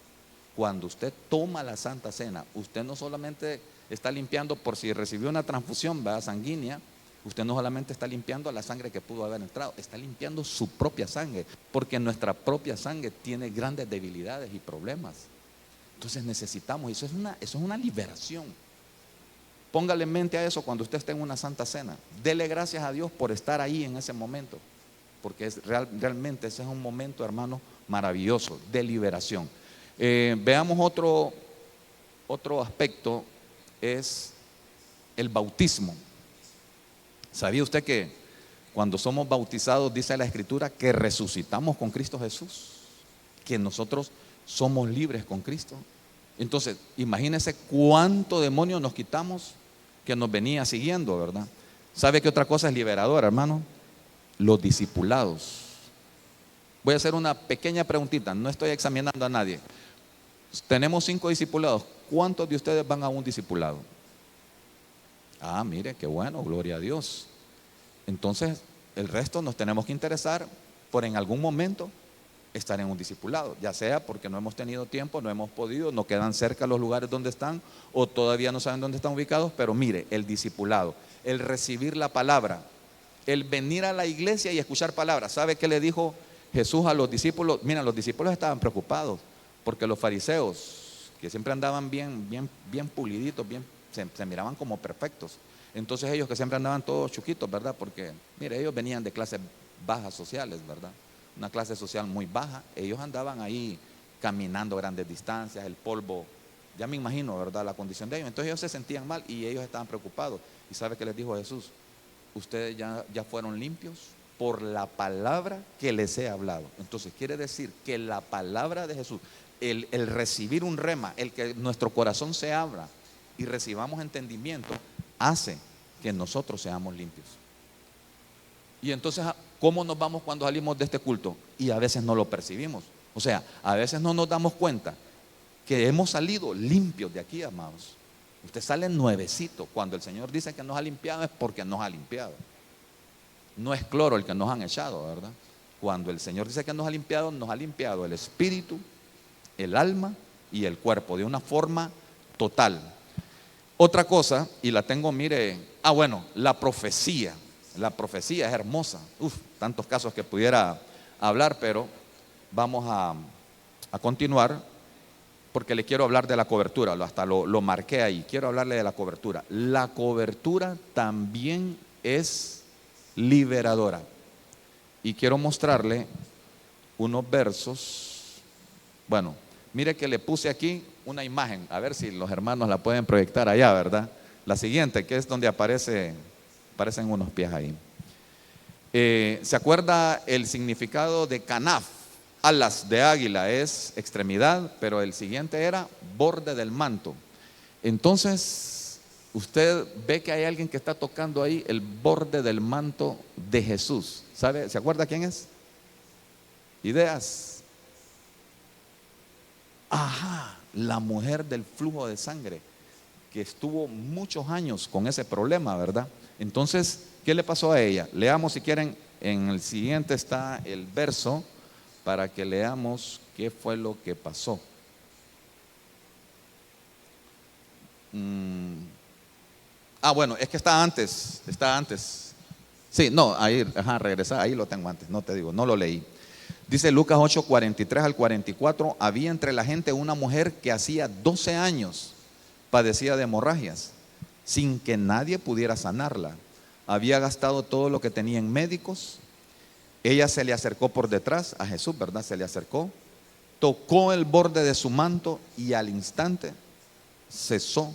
Cuando usted toma la Santa Cena, usted no solamente está limpiando por si recibió una transfusión, ¿verdad?, sanguínea. Usted no solamente está limpiando la sangre que pudo haber entrado, está limpiando su propia sangre, porque nuestra propia sangre tiene grandes debilidades y problemas. Entonces necesitamos, eso es una liberación. Póngale mente a eso cuando usted esté en una Santa Cena. Dele gracias a Dios por estar ahí en ese momento, porque realmente ese es un momento, hermano, maravilloso de liberación. Veamos otro aspecto, es el bautismo. ¿Sabía usted que cuando somos bautizados, dice la Escritura, que resucitamos con Cristo Jesús? Que nosotros somos libres con Cristo. Entonces, imagínese cuánto demonio nos quitamos que nos venía siguiendo, ¿verdad? ¿Sabe qué otra cosa es liberadora, hermano? Los discipulados. Voy a hacer una pequeña preguntita, no estoy examinando a nadie. Tenemos 5 discipulados. ¿Cuántos de ustedes van a un discipulado? Ah, mire, qué bueno, gloria a Dios. Entonces, el resto nos tenemos que interesar por en algún momento estar en un discipulado, ya sea porque no hemos tenido tiempo, no hemos podido, no quedan cerca los lugares donde están, o todavía no saben dónde están ubicados. Pero mire, el discipulado, el recibir la palabra, el venir a la iglesia y escuchar palabras. ¿Sabe qué le dijo Jesús a los discípulos? Mira, los discípulos estaban preocupados porque los fariseos, que siempre andaban bien puliditos, se miraban como perfectos. Entonces ellos que siempre andaban todos chuquitos, ¿verdad? Porque, mire, ellos venían de clases bajas sociales, ¿verdad? Una clase social muy baja. Ellos andaban ahí caminando grandes distancias, el polvo, ya me imagino, ¿verdad?, la condición de ellos. Entonces ellos se sentían mal y ellos estaban preocupados. ¿Y sabe qué les dijo Jesús? Ustedes ya fueron limpios por la palabra que les he hablado. Entonces quiere decir que la palabra de Jesús, el recibir un rema, el que nuestro corazón se abra y recibamos entendimiento, hace que nosotros seamos limpios. Y entonces, ¿cómo nos vamos cuando salimos de este culto? Y a veces no lo percibimos. O sea, a veces no nos damos cuenta que hemos salido limpios de aquí, amados. Usted sale nuevecito. Cuando el Señor dice que nos ha limpiado, es porque nos ha limpiado. No es cloro el que nos han echado, ¿verdad? Cuando el Señor dice que nos ha limpiado el espíritu, el alma y el cuerpo de una forma total. Otra cosa, y la tengo, mire, bueno, la profecía. La profecía es hermosa. Tantos casos que pudiera hablar, pero vamos a continuar, porque le quiero hablar de la cobertura. Hasta lo marqué ahí. Quiero hablarle de la cobertura. La cobertura también es liberadora. Y quiero mostrarle unos versos. Bueno, mire que le puse aquí una imagen, a ver si los hermanos la pueden proyectar allá, ¿verdad? La siguiente, que es donde aparecen unos pies ahí. ¿Se acuerda el significado de canaf? Alas de águila es extremidad, pero el siguiente era borde del manto. Entonces, usted ve que hay alguien que está tocando ahí el borde del manto de Jesús. ¿Sabe? ¿Se acuerda quién es? Ideas. Ajá, la mujer del flujo de sangre, que estuvo muchos años con ese problema, ¿verdad? Entonces, ¿qué le pasó a ella? Leamos si quieren, en el siguiente está el verso para que leamos qué fue lo que pasó. Bueno, es que está antes, está antes. Sí, no, ahí, ajá, regresa, ahí lo tengo antes, no te digo, no lo leí. Dice Lucas 8, 43 al 44, había entre la gente una mujer que hacía 12 años padecía de hemorragias, sin que nadie pudiera sanarla. Había gastado todo lo que tenía en médicos. Ella se le acercó por detrás a Jesús, ¿verdad? Se le acercó, tocó el borde de su manto y al instante cesó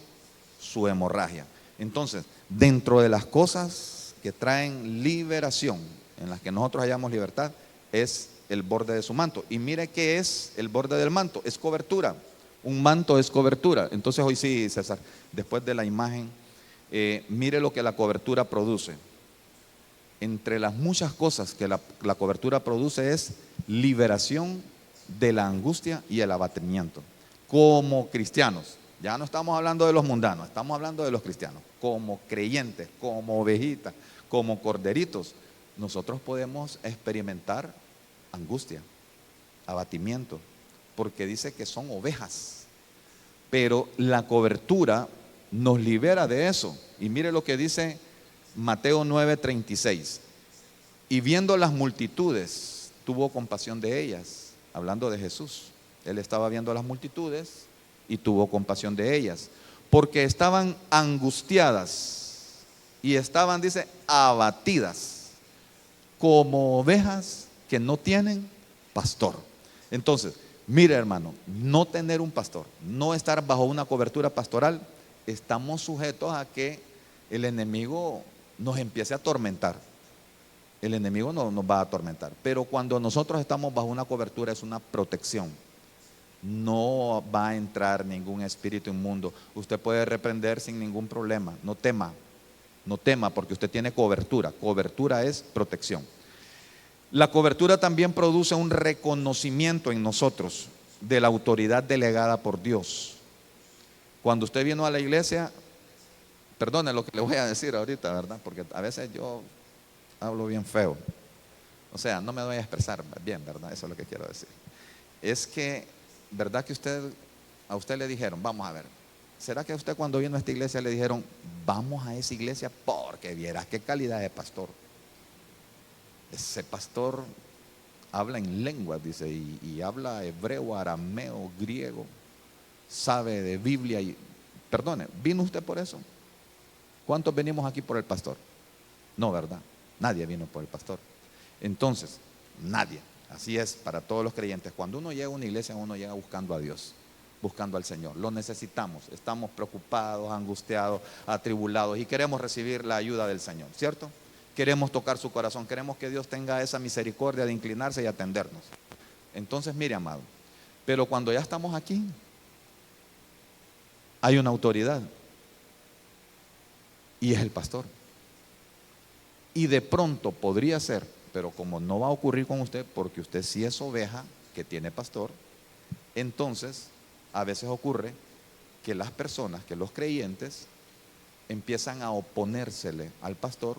su hemorragia. Entonces, dentro de las cosas que traen liberación, en las que nosotros hallamos libertad, es el borde de su manto. Y mire qué es el borde del manto, es cobertura. Un manto es cobertura. Entonces hoy sí, César, después de la imagen, mire lo que la cobertura produce. Entre las muchas cosas que la cobertura produce es liberación de la angustia y el abatimiento. Como cristianos, ya no estamos hablando de los mundanos, estamos hablando de los cristianos. Como creyentes, como ovejitas, como corderitos, nosotros podemos experimentar angustia, abatimiento, porque dice que son ovejas. Pero la cobertura nos libera de eso. Y mire lo que dice Mateo 9:36. Y viendo las multitudes, tuvo compasión de ellas, hablando de Jesús. Él estaba viendo las multitudes y tuvo compasión de ellas, porque estaban angustiadas y estaban, dice, abatidas, como ovejas que no tienen pastor. Entonces, mire, hermano, no tener un pastor, no estar bajo una cobertura pastoral, estamos sujetos a que el enemigo nos empiece a atormentar. El enemigo no nos va a atormentar. Pero cuando nosotros estamos bajo una cobertura, es una protección. No va a entrar ningún espíritu inmundo. Usted puede reprender sin ningún problema. No tema, no tema, porque usted tiene cobertura. Cobertura es protección. La cobertura también produce un reconocimiento en nosotros de la autoridad delegada por Dios. Cuando usted vino a la iglesia, perdone lo que le voy a decir ahorita, ¿verdad? Porque a veces yo hablo bien feo. O sea, no me voy a expresar bien, ¿verdad? Eso es lo que quiero decir. Es que, ¿verdad que a usted le dijeron, vamos a ver, ¿será que a usted cuando vino a esta iglesia le dijeron, vamos a esa iglesia porque vieras qué calidad de pastor? Ese pastor habla en lenguas, dice, y habla hebreo, arameo, griego, sabe de Biblia. Perdone, ¿vino usted por eso? ¿Cuántos venimos aquí por el pastor? No, ¿verdad? Nadie vino por el pastor. Entonces, nadie. Así es para todos los creyentes. Cuando uno llega a una iglesia, uno llega buscando a Dios, buscando al Señor. Lo necesitamos. Estamos preocupados, angustiados, atribulados y queremos recibir la ayuda del Señor, ¿cierto? Queremos tocar su corazón. Queremos que Dios tenga esa misericordia de inclinarse y atendernos. Entonces, mire, amado, pero cuando ya estamos aquí, hay una autoridad y es el pastor. Y de pronto podría ser, pero como no va a ocurrir con usted, porque usted sí es oveja que tiene pastor, entonces a veces ocurre que las personas, que los creyentes, empiezan a oponérsele al pastor,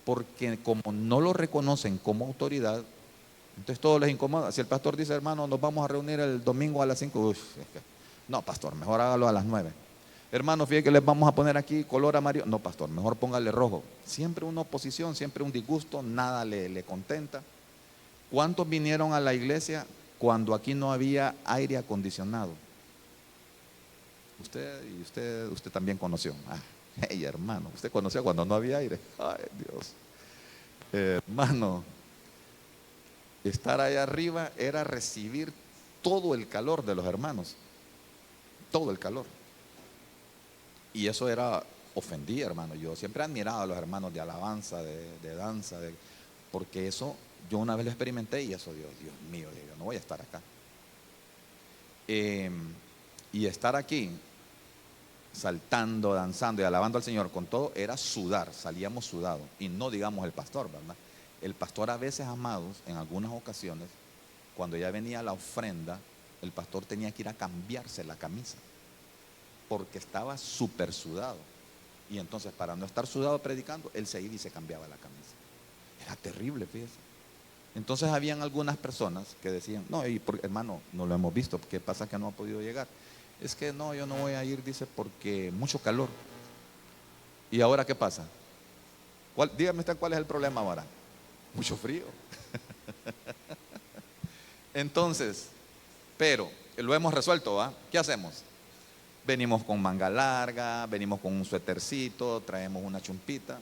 porque como no lo reconocen como autoridad, entonces todo les incomoda. Si el pastor dice, hermano, nos vamos a reunir el domingo a las 5, no, pastor, mejor hágalo a las 9. Hermano, fíjate que les vamos a poner aquí color amarillo. No, pastor, mejor póngale rojo. Siempre una oposición, siempre un disgusto, nada le contenta. ¿Cuántos vinieron a la iglesia cuando aquí no había aire acondicionado? Usted también conoció. Hey, hermano, usted conoció cuando no había aire. Ay, Dios. Hermano, estar allá arriba era recibir todo el calor de los hermanos. Todo el calor. Y eso ofendía, hermano. Yo siempre he admirado a los hermanos de alabanza, de danza, porque eso yo una vez lo experimenté y eso, Dios mío, yo no voy a estar acá. Y estar aquí, saltando, danzando y alabando al Señor con todo, era sudar, salíamos sudados. Y no digamos el pastor, ¿verdad? El pastor a veces, amados, en algunas ocasiones, cuando ya venía la ofrenda, el pastor tenía que ir a cambiarse la camisa, porque estaba súper sudado. Y entonces, para no estar sudado predicando, él se iba y se cambiaba la camisa. Era terrible, fíjese. Entonces habían algunas personas que decían, no, hermano, no lo hemos visto, ¿qué pasa que no ha podido llegar? Es que no, yo no voy a ir, dice, porque mucho calor. ¿Y ahora qué pasa? Dígame usted cuál es el problema ahora. Mucho frío. Entonces, pero lo hemos resuelto, ¿va? ¿Qué hacemos? Venimos con manga larga, venimos con un suétercito, traemos una chumpita,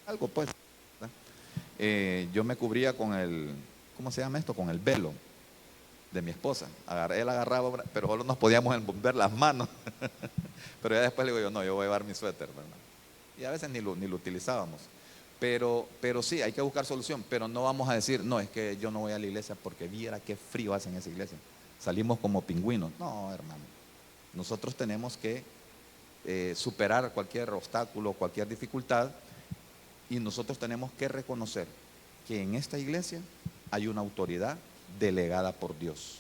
algo pues. Yo me cubría con ¿cómo se llama esto? Con el velo de mi esposa. Él agarraba, pero solo nos podíamos envolver las manos. Pero ya después le digo yo, no, yo voy a llevar mi suéter, ¿verdad? Y a veces ni lo utilizábamos. Pero sí, hay que buscar solución, pero no vamos a decir, no, es que yo no voy a la iglesia porque viera qué frío hace en esa iglesia. Salimos como pingüinos. No, hermano. Nosotros tenemos que superar cualquier obstáculo, cualquier dificultad, y nosotros tenemos que reconocer que en esta iglesia hay una autoridad delegada por Dios.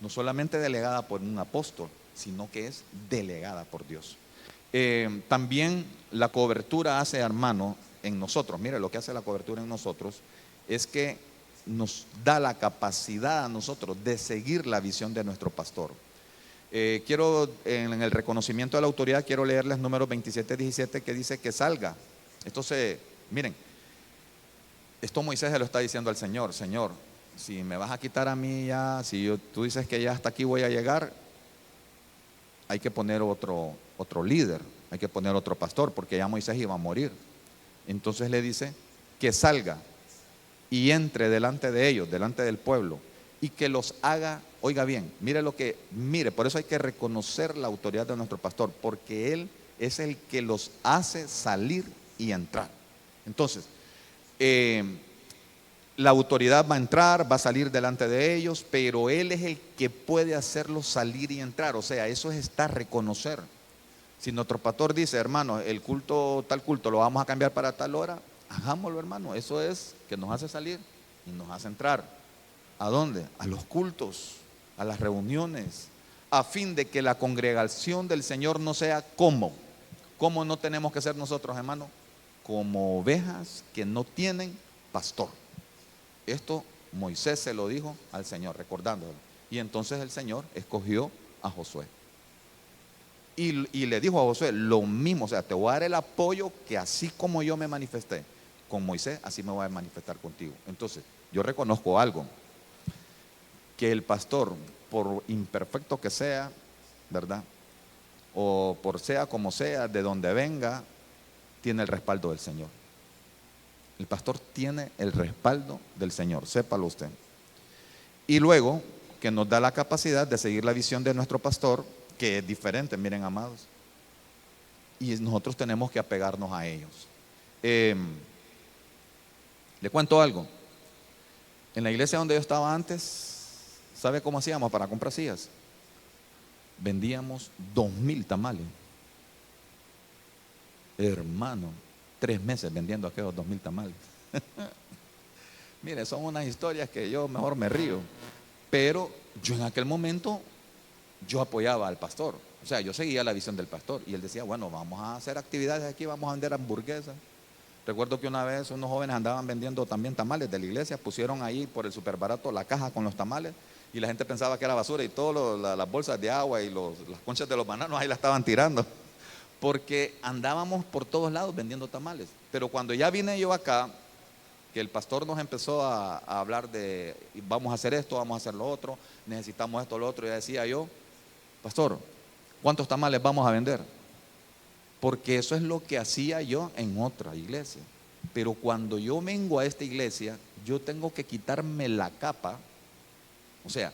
No solamente delegada por un apóstol, sino que es delegada por Dios. También la cobertura hace, hermano, en nosotros, mire lo que hace la cobertura en nosotros, es que nos da la capacidad a nosotros de seguir la visión de nuestro pastor. Quiero, en el reconocimiento de la autoridad, quiero leerles números 27-17 que dice que salga. Miren, esto Moisés se lo está diciendo al Señor: Señor, si me vas a quitar a mí ya, tú dices que ya hasta aquí voy a llegar, hay que poner otro líder, hay que poner otro pastor, porque ya Moisés iba a morir. Entonces le dice que salga y entre delante de ellos, delante del pueblo, y que los haga, oiga bien, mire, por eso hay que reconocer la autoridad de nuestro pastor, porque él es el que los hace salir y entrar. Entonces, la autoridad va a entrar, va a salir delante de ellos, pero él es el que puede hacerlos salir y entrar. O sea, eso es reconocer. Si nuestro pastor dice, hermano, tal culto lo vamos a cambiar para tal hora, hagámoslo, hermano. Eso es que nos hace salir y nos hace entrar. ¿A dónde? A los cultos, a las reuniones, a fin de que la congregación del Señor no sea como no tenemos que ser nosotros, hermano, como ovejas que no tienen pastor. Esto Moisés se lo dijo al Señor, recordándolo. Y entonces el Señor escogió a Josué. Y le dijo a Josué lo mismo, o sea, te voy a dar el apoyo que así como yo me manifesté con Moisés, así me voy a manifestar contigo. Entonces, yo reconozco algo, que el pastor, por imperfecto que sea, ¿verdad? O por sea como sea, de donde venga, tiene el respaldo del Señor. El pastor tiene el respaldo del Señor, sépalo usted. Y luego, que nos da la capacidad de seguir la visión de nuestro pastor, que es diferente, miren, amados. Y nosotros tenemos que apegarnos a ellos. Le cuento algo. En la iglesia donde yo estaba antes, ¿sabe cómo hacíamos para comprar sillas? Vendíamos 2,000 tamales. Hermano, 3 meses vendiendo aquellos 2,000 tamales. Mire, son unas historias que yo mejor me río. Pero yo en aquel momento, yo apoyaba al pastor. O sea, yo seguía la visión del pastor. Y él decía, bueno, vamos a hacer actividades aquí, vamos a vender hamburguesas. Recuerdo que una vez unos jóvenes andaban vendiendo también tamales de la iglesia. Pusieron ahí por el superbarato la caja con los tamales. Y la gente pensaba que era basura. Y todas las bolsas de agua y las conchas de los bananos ahí la estaban tirando. Porque andábamos por todos lados vendiendo tamales. Pero cuando ya vine yo acá, que el pastor nos empezó a hablar de vamos a hacer esto, vamos a hacer lo otro, necesitamos esto, lo otro, y ya decía yo, pastor, ¿cuántos tamales vamos a vender? Porque eso es lo que hacía yo en otra iglesia. Pero cuando yo vengo a esta iglesia, yo tengo que quitarme la capa, o sea,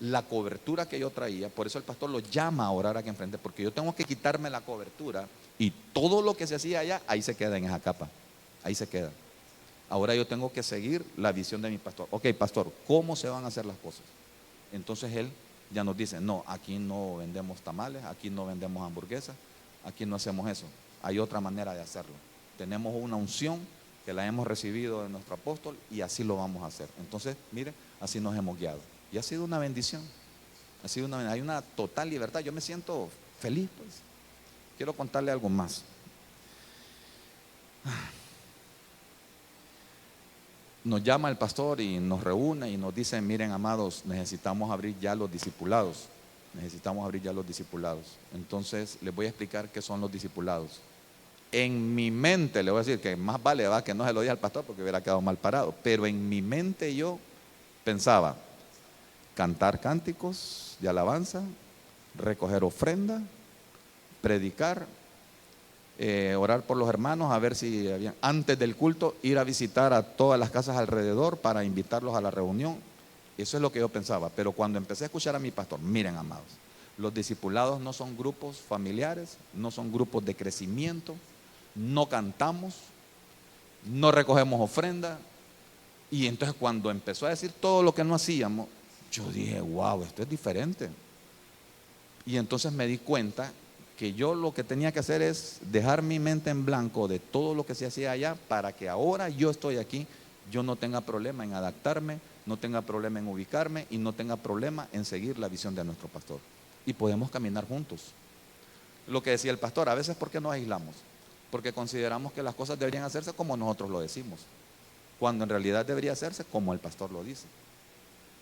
la cobertura que yo traía. Por eso el pastor lo llama a orar aquí enfrente, porque yo tengo que quitarme la cobertura y todo lo que se hacía allá, ahí se queda en esa capa, ahí se queda. Ahora yo tengo que seguir la visión de mi pastor. Ok, pastor, ¿cómo se van a hacer las cosas? Entonces él ya nos dice, no, aquí no vendemos tamales, aquí no vendemos hamburguesas, aquí no hacemos eso. Hay otra manera de hacerlo. Tenemos una unción que la hemos recibido de nuestro apóstol y así lo vamos a hacer. Entonces, mire, así nos hemos guiado. Y ha sido una bendición. Hay una total libertad. Yo me siento feliz, pues. Quiero contarle algo más. Nos llama el pastor y nos reúne y nos dice: miren, amados, necesitamos abrir ya los discipulados. Necesitamos abrir ya los discipulados. Entonces les voy a explicar qué son los discipulados. En mi mente le voy a decir que más vale que no se lo diga al pastor, porque hubiera quedado mal parado. Pero en mi mente yo pensaba: cantar cánticos de alabanza, recoger ofrenda, predicar, orar por los hermanos, a ver si habían, antes del culto, ir a visitar a todas las casas alrededor para invitarlos a la reunión. Eso es lo que yo pensaba. Pero cuando empecé a escuchar a mi pastor: miren, amados, los discipulados no son grupos familiares, no son grupos de crecimiento, no cantamos, no recogemos ofrenda. Y entonces cuando empezó a decir todo lo que no hacíamos, yo dije: wow, esto es diferente. Y entonces me di cuenta que yo lo que tenía que hacer es dejar mi mente en blanco de todo lo que se hacía allá, para que ahora yo estoy aquí, yo no tenga problema en adaptarme, no tenga problema en ubicarme y no tenga problema en seguir la visión de nuestro pastor. Y podemos caminar juntos. Lo que decía el pastor: a veces, ¿por qué nos aislamos? Porque consideramos que las cosas deberían hacerse como nosotros lo decimos, cuando en realidad debería hacerse como el pastor lo dice.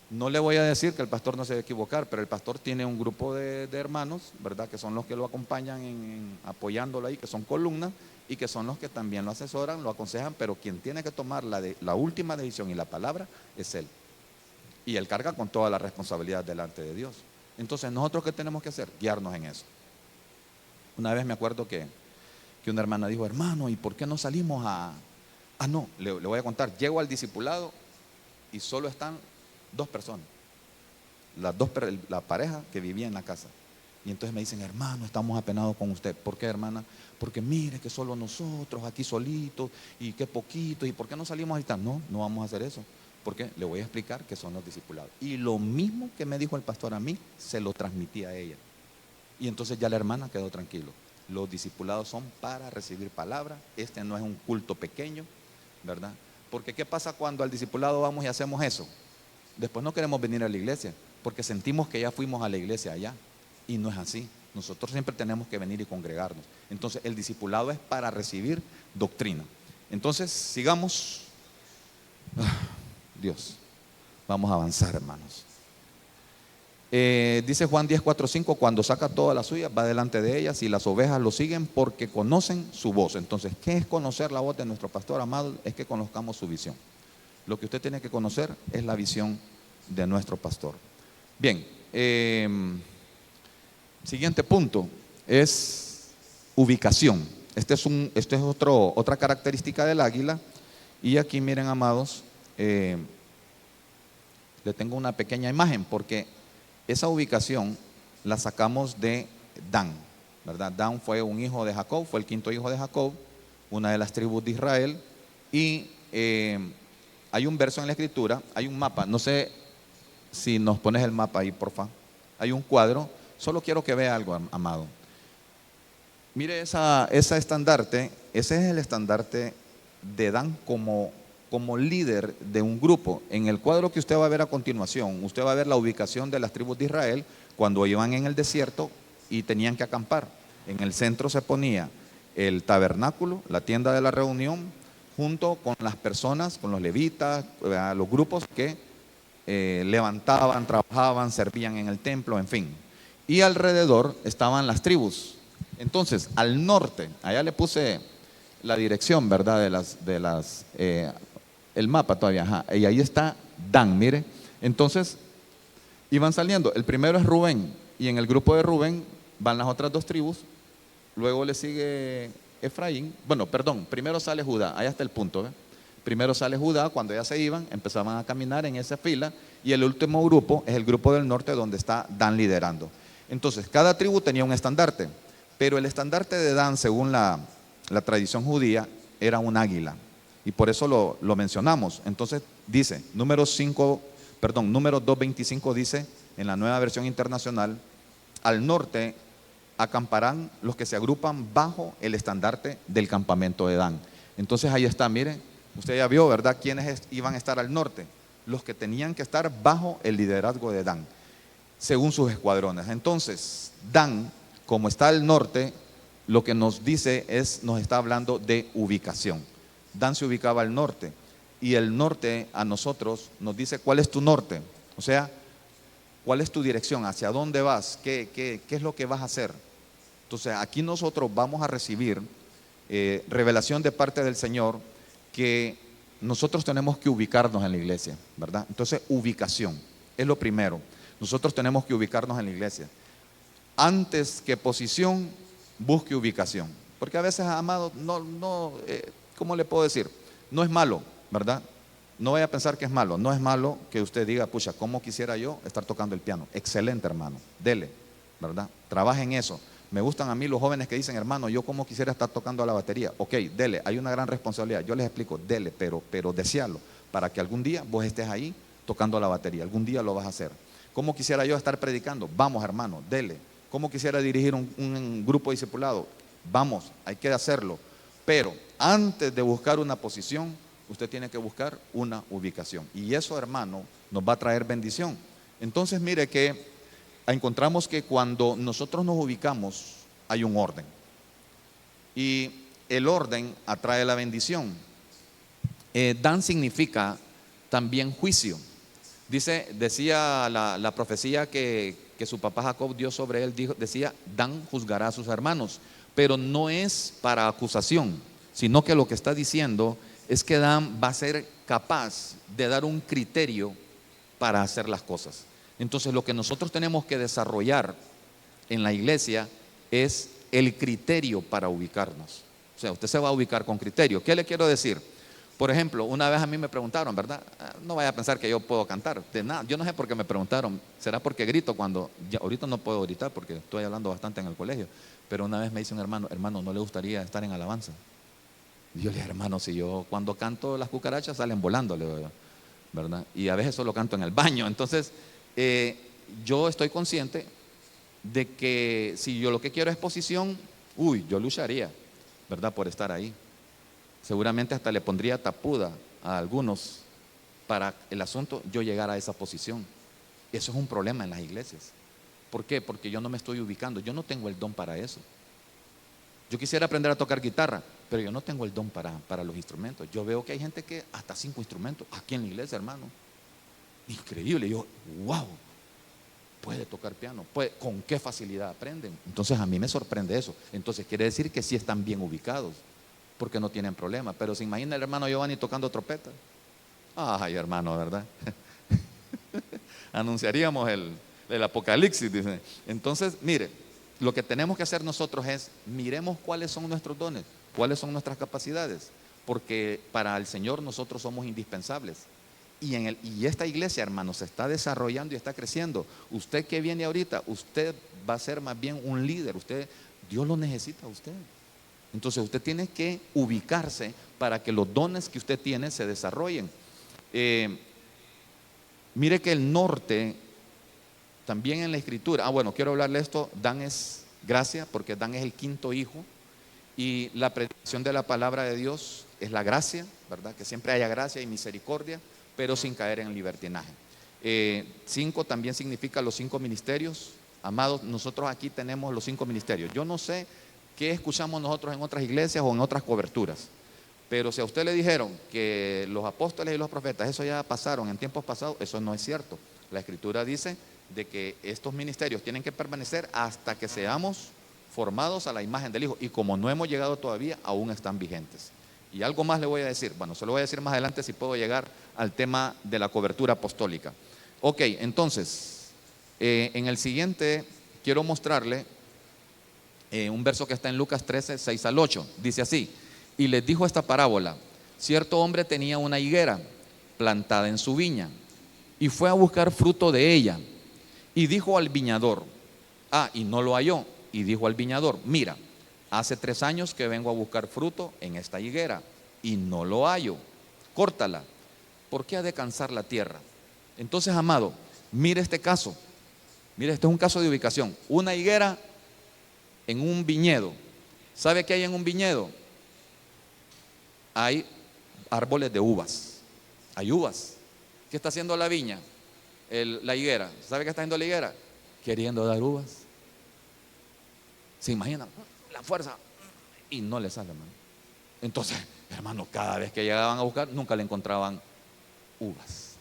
No le voy a decir que el pastor no se debe equivocar, pero el pastor tiene un grupo de hermanos, ¿verdad?, que son los que lo acompañan apoyándolo ahí, que son columnas, y que son los que también lo asesoran, lo aconsejan, pero quien tiene que tomar la última decisión y la palabra es él. Y él carga con toda la responsabilidad delante de Dios. Entonces, ¿nosotros qué tenemos que hacer? Guiarnos en eso. Una vez me acuerdo que una hermana dijo: hermano, ¿y por qué no salimos a...? No, le voy a contar. Llego al discipulado y solo están 2 personas, la pareja que vivía en la casa. Y entonces me dicen: hermano, estamos apenados con usted. ¿Por qué, hermana? Porque mire que solo nosotros aquí solitos y qué poquito, y ¿por qué no salimos ahorita? No vamos a hacer eso, porque le voy a explicar qué son los discipulados. Y lo mismo que me dijo el pastor a mí, se lo transmití a ella. Y entonces ya la hermana quedó tranquilo. Los discipulados son para recibir palabra. Este no es un culto pequeño, ¿verdad? Porque ¿qué pasa cuando al discipulado vamos y hacemos eso? Después no queremos venir a la iglesia, porque sentimos que ya fuimos a la iglesia allá. Y no es así. Nosotros siempre tenemos que venir y congregarnos. Entonces el discipulado es para recibir doctrina. Entonces sigamos. Dios, vamos a avanzar, hermanos. Dice Juan 10:4-5: cuando saca todas las suyas, va delante de ellas, y las ovejas lo siguen porque conocen su voz. Entonces, ¿qué es conocer la voz de nuestro pastor amado? Es que conozcamos su visión. Lo que usted tiene que conocer es la visión de nuestro pastor. Bien, siguiente punto es ubicación. Esta es otra característica del águila. Y aquí, miren, amados, le tengo una pequeña imagen, porque esa ubicación la sacamos de Dan, ¿verdad? Dan fue un hijo de Jacob, fue el 5.º hijo de Jacob, una de las tribus de Israel. Y hay un verso en la escritura, hay un mapa, no sé si nos pones el mapa ahí, porfa. Hay un cuadro, solo quiero que vea algo, amado. Mire esa estandarte, ese es el estandarte de Dan como líder de un grupo. En el cuadro que usted va a ver a continuación, usted va a ver la ubicación de las tribus de Israel cuando iban en el desierto y tenían que acampar. En el centro se ponía el tabernáculo, la tienda de la reunión, junto con las personas, con los levitas, los grupos que levantaban, trabajaban, servían en el templo, en fin. Y alrededor estaban las tribus. Entonces, al norte, allá le puse la dirección, ¿verdad? El mapa todavía, ajá, y ahí está Dan, mire. Entonces, iban saliendo. El primero es Rubén, y en el grupo de Rubén van las otras 2 tribus. Luego le sigue Efraín. Bueno, perdón, primero sale Judá, allá está el punto, ¿ve? Primero sale Judá, cuando ya se iban, empezaban a caminar en esa fila. Y el último grupo es el grupo del norte, donde está Dan liderando. Entonces, cada tribu tenía un estandarte, pero el estandarte de Dan, según la tradición judía, era un águila. Y por eso lo mencionamos. Entonces dice, Números 2:25 dice, en la Nueva Versión Internacional: al norte acamparán los que se agrupan bajo el estandarte del campamento de Dan. Entonces ahí está, mire, usted ya vio, ¿verdad?, quiénes iban a estar al norte. Los que tenían que estar bajo el liderazgo de Dan. según sus escuadrones. Entonces, Dan, como está al norte, lo que nos dice nos está hablando de ubicación. Dan se ubicaba al norte, y el norte a nosotros nos dice cuál es tu norte, o sea, cuál es tu dirección, hacia dónde vas, qué es lo que vas a hacer. Entonces, aquí nosotros vamos a recibir revelación de parte del Señor que nosotros tenemos que ubicarnos en la iglesia, ¿verdad? Entonces, ubicación es lo primero. Nosotros tenemos que ubicarnos en la iglesia. Antes que posición, busque ubicación. Porque a veces, amado, ¿cómo le puedo decir? No es malo, ¿verdad? No vaya a pensar que es malo. No es malo que usted diga, pucha, ¿cómo quisiera yo estar tocando el piano? Excelente, hermano. Dele, ¿verdad? Trabaje en eso. Me gustan a mí los jóvenes que dicen, hermano, yo como quisiera estar tocando la batería. Ok, dele, hay una gran responsabilidad. Yo les explico, dele, pero desealo, para que algún día vos estés ahí tocando la batería. Algún día lo vas a hacer. ¿Cómo quisiera yo estar predicando? Vamos, hermano, dele. ¿Cómo quisiera dirigir un grupo discipulado? Vamos, hay que hacerlo. Pero antes de buscar una posición, usted tiene que buscar una ubicación. Y eso, hermano, nos va a traer bendición. Entonces, mire que encontramos que cuando nosotros nos ubicamos, hay un orden. Y el orden atrae la bendición. Dan significa también juicio. Decía la profecía que su papá Jacob dio sobre él, decía, Dan juzgará a sus hermanos. Pero no es para acusación, sino que lo que está diciendo es que Dan va a ser capaz de dar un criterio para hacer las cosas. Entonces, lo que nosotros tenemos que desarrollar en la iglesia es el criterio para ubicarnos. O sea, usted se va a ubicar con criterio. ¿Qué le quiero decir? Por ejemplo, una vez a mí me preguntaron, ¿verdad? No vaya a pensar que yo puedo cantar, de nada. Yo no sé por qué me preguntaron. ¿Será porque grito cuando, ahorita no puedo gritar porque estoy hablando bastante en el colegio? Pero una vez me dice un hermano, ¿no le gustaría estar en alabanza? Y yo le dije, hermano, si yo cuando canto las cucarachas salen volando, ¿verdad? Y a veces solo canto en el baño. Entonces, yo estoy consciente de que si yo lo que quiero es posición, yo lucharía, ¿verdad? Por estar ahí. Seguramente hasta le pondría tapuda a algunos para el asunto yo llegar a esa posición. Eso es un problema en las iglesias. ¿Por qué? Porque yo no me estoy ubicando, yo no tengo el don para eso. Yo quisiera aprender a tocar guitarra, pero yo no tengo el don para los instrumentos. Yo veo que hay gente que hasta 5 instrumentos aquí en la iglesia, hermano. Increíble. Yo, wow, puede tocar piano, ¿con qué facilidad aprenden? Entonces a mí me sorprende eso. Entonces quiere decir que sí están bien ubicados, porque no tienen problema. Pero se imagina el hermano Giovanni tocando trompeta. Ay, hermano, ¿verdad? Anunciaríamos el apocalipsis, dice. Entonces, mire, lo que tenemos que hacer nosotros es, miremos cuáles son nuestros dones, cuáles son nuestras capacidades, porque para el Señor nosotros somos indispensables. Y esta iglesia, hermano, se está desarrollando y está creciendo. Usted que viene ahorita, usted va a ser más bien un líder. Dios lo necesita a usted. Entonces usted tiene que ubicarse para que los dones que usted tiene se desarrollen. Mire que el norte, también en la escritura, bueno, quiero hablarle esto, Dan es gracia, porque Dan es el 5.º hijo, y la predicación de la palabra de Dios es la gracia, ¿verdad? Que siempre haya gracia y misericordia, pero sin caer en el libertinaje. 5 también significa los 5 ministerios. Amados, nosotros aquí tenemos los 5 ministerios. Yo no sé qué escuchamos nosotros en otras iglesias o en otras coberturas, pero si a usted le dijeron que los apóstoles y los profetas, eso ya pasaron en tiempos pasados, eso no es cierto. La escritura dice de que estos ministerios tienen que permanecer hasta que seamos formados a la imagen del Hijo, y como no hemos llegado todavía, aún están vigentes. Y algo más le voy a decir, bueno, se lo voy a decir más adelante si puedo llegar al tema de la cobertura apostólica. Ok, entonces, en el siguiente quiero mostrarle un verso que está en Lucas 13, 6 al 8. Dice así: y les dijo esta parábola: cierto hombre tenía una higuera plantada en su viña, y fue a buscar fruto de ella, y dijo al viñador, y no lo halló, y dijo al viñador, mira, hace 3 años que vengo a buscar fruto en esta higuera, y no lo hallo, córtala, ¿por qué ha de cansar la tierra? Entonces, amado, mire este caso. Mire, este es un caso de ubicación. Una higuera en un viñedo. ¿Sabe qué hay en un viñedo? Hay árboles de uvas. Hay uvas. ¿Qué está haciendo la viña? La higuera. ¿Sabe qué está haciendo la higuera? queriendo dar uvas. ¿Se imaginan? La fuerza. Y no le sale, hermano. Entonces, hermano, cada vez que llegaban a buscar, nunca le encontraban uvas.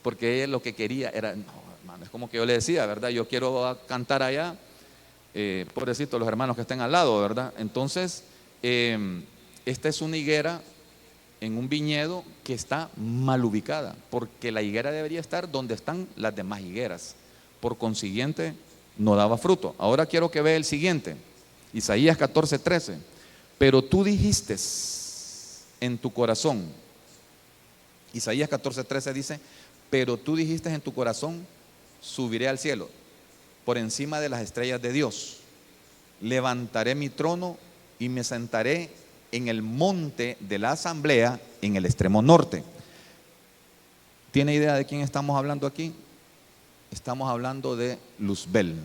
Porque ella lo que quería era, no, hermano, es como que yo le decía, ¿verdad? Yo quiero cantar allá, pobrecito los hermanos que estén al lado, ¿verdad? Entonces, esta es una higuera en un viñedo que está mal ubicada, porque la higuera debería estar donde están las demás higueras. Por consiguiente, no daba fruto. Ahora quiero que vea el siguiente, Isaías 14:13. Pero tú dijiste en tu corazón, Isaías 14:13 dice, pero tú dijiste en tu corazón, subiré al cielo, por encima de las estrellas de Dios, levantaré mi trono y me sentaré en el monte de la asamblea en el extremo norte. ¿Tiene idea de quién estamos hablando aquí? Estamos hablando de Luzbel,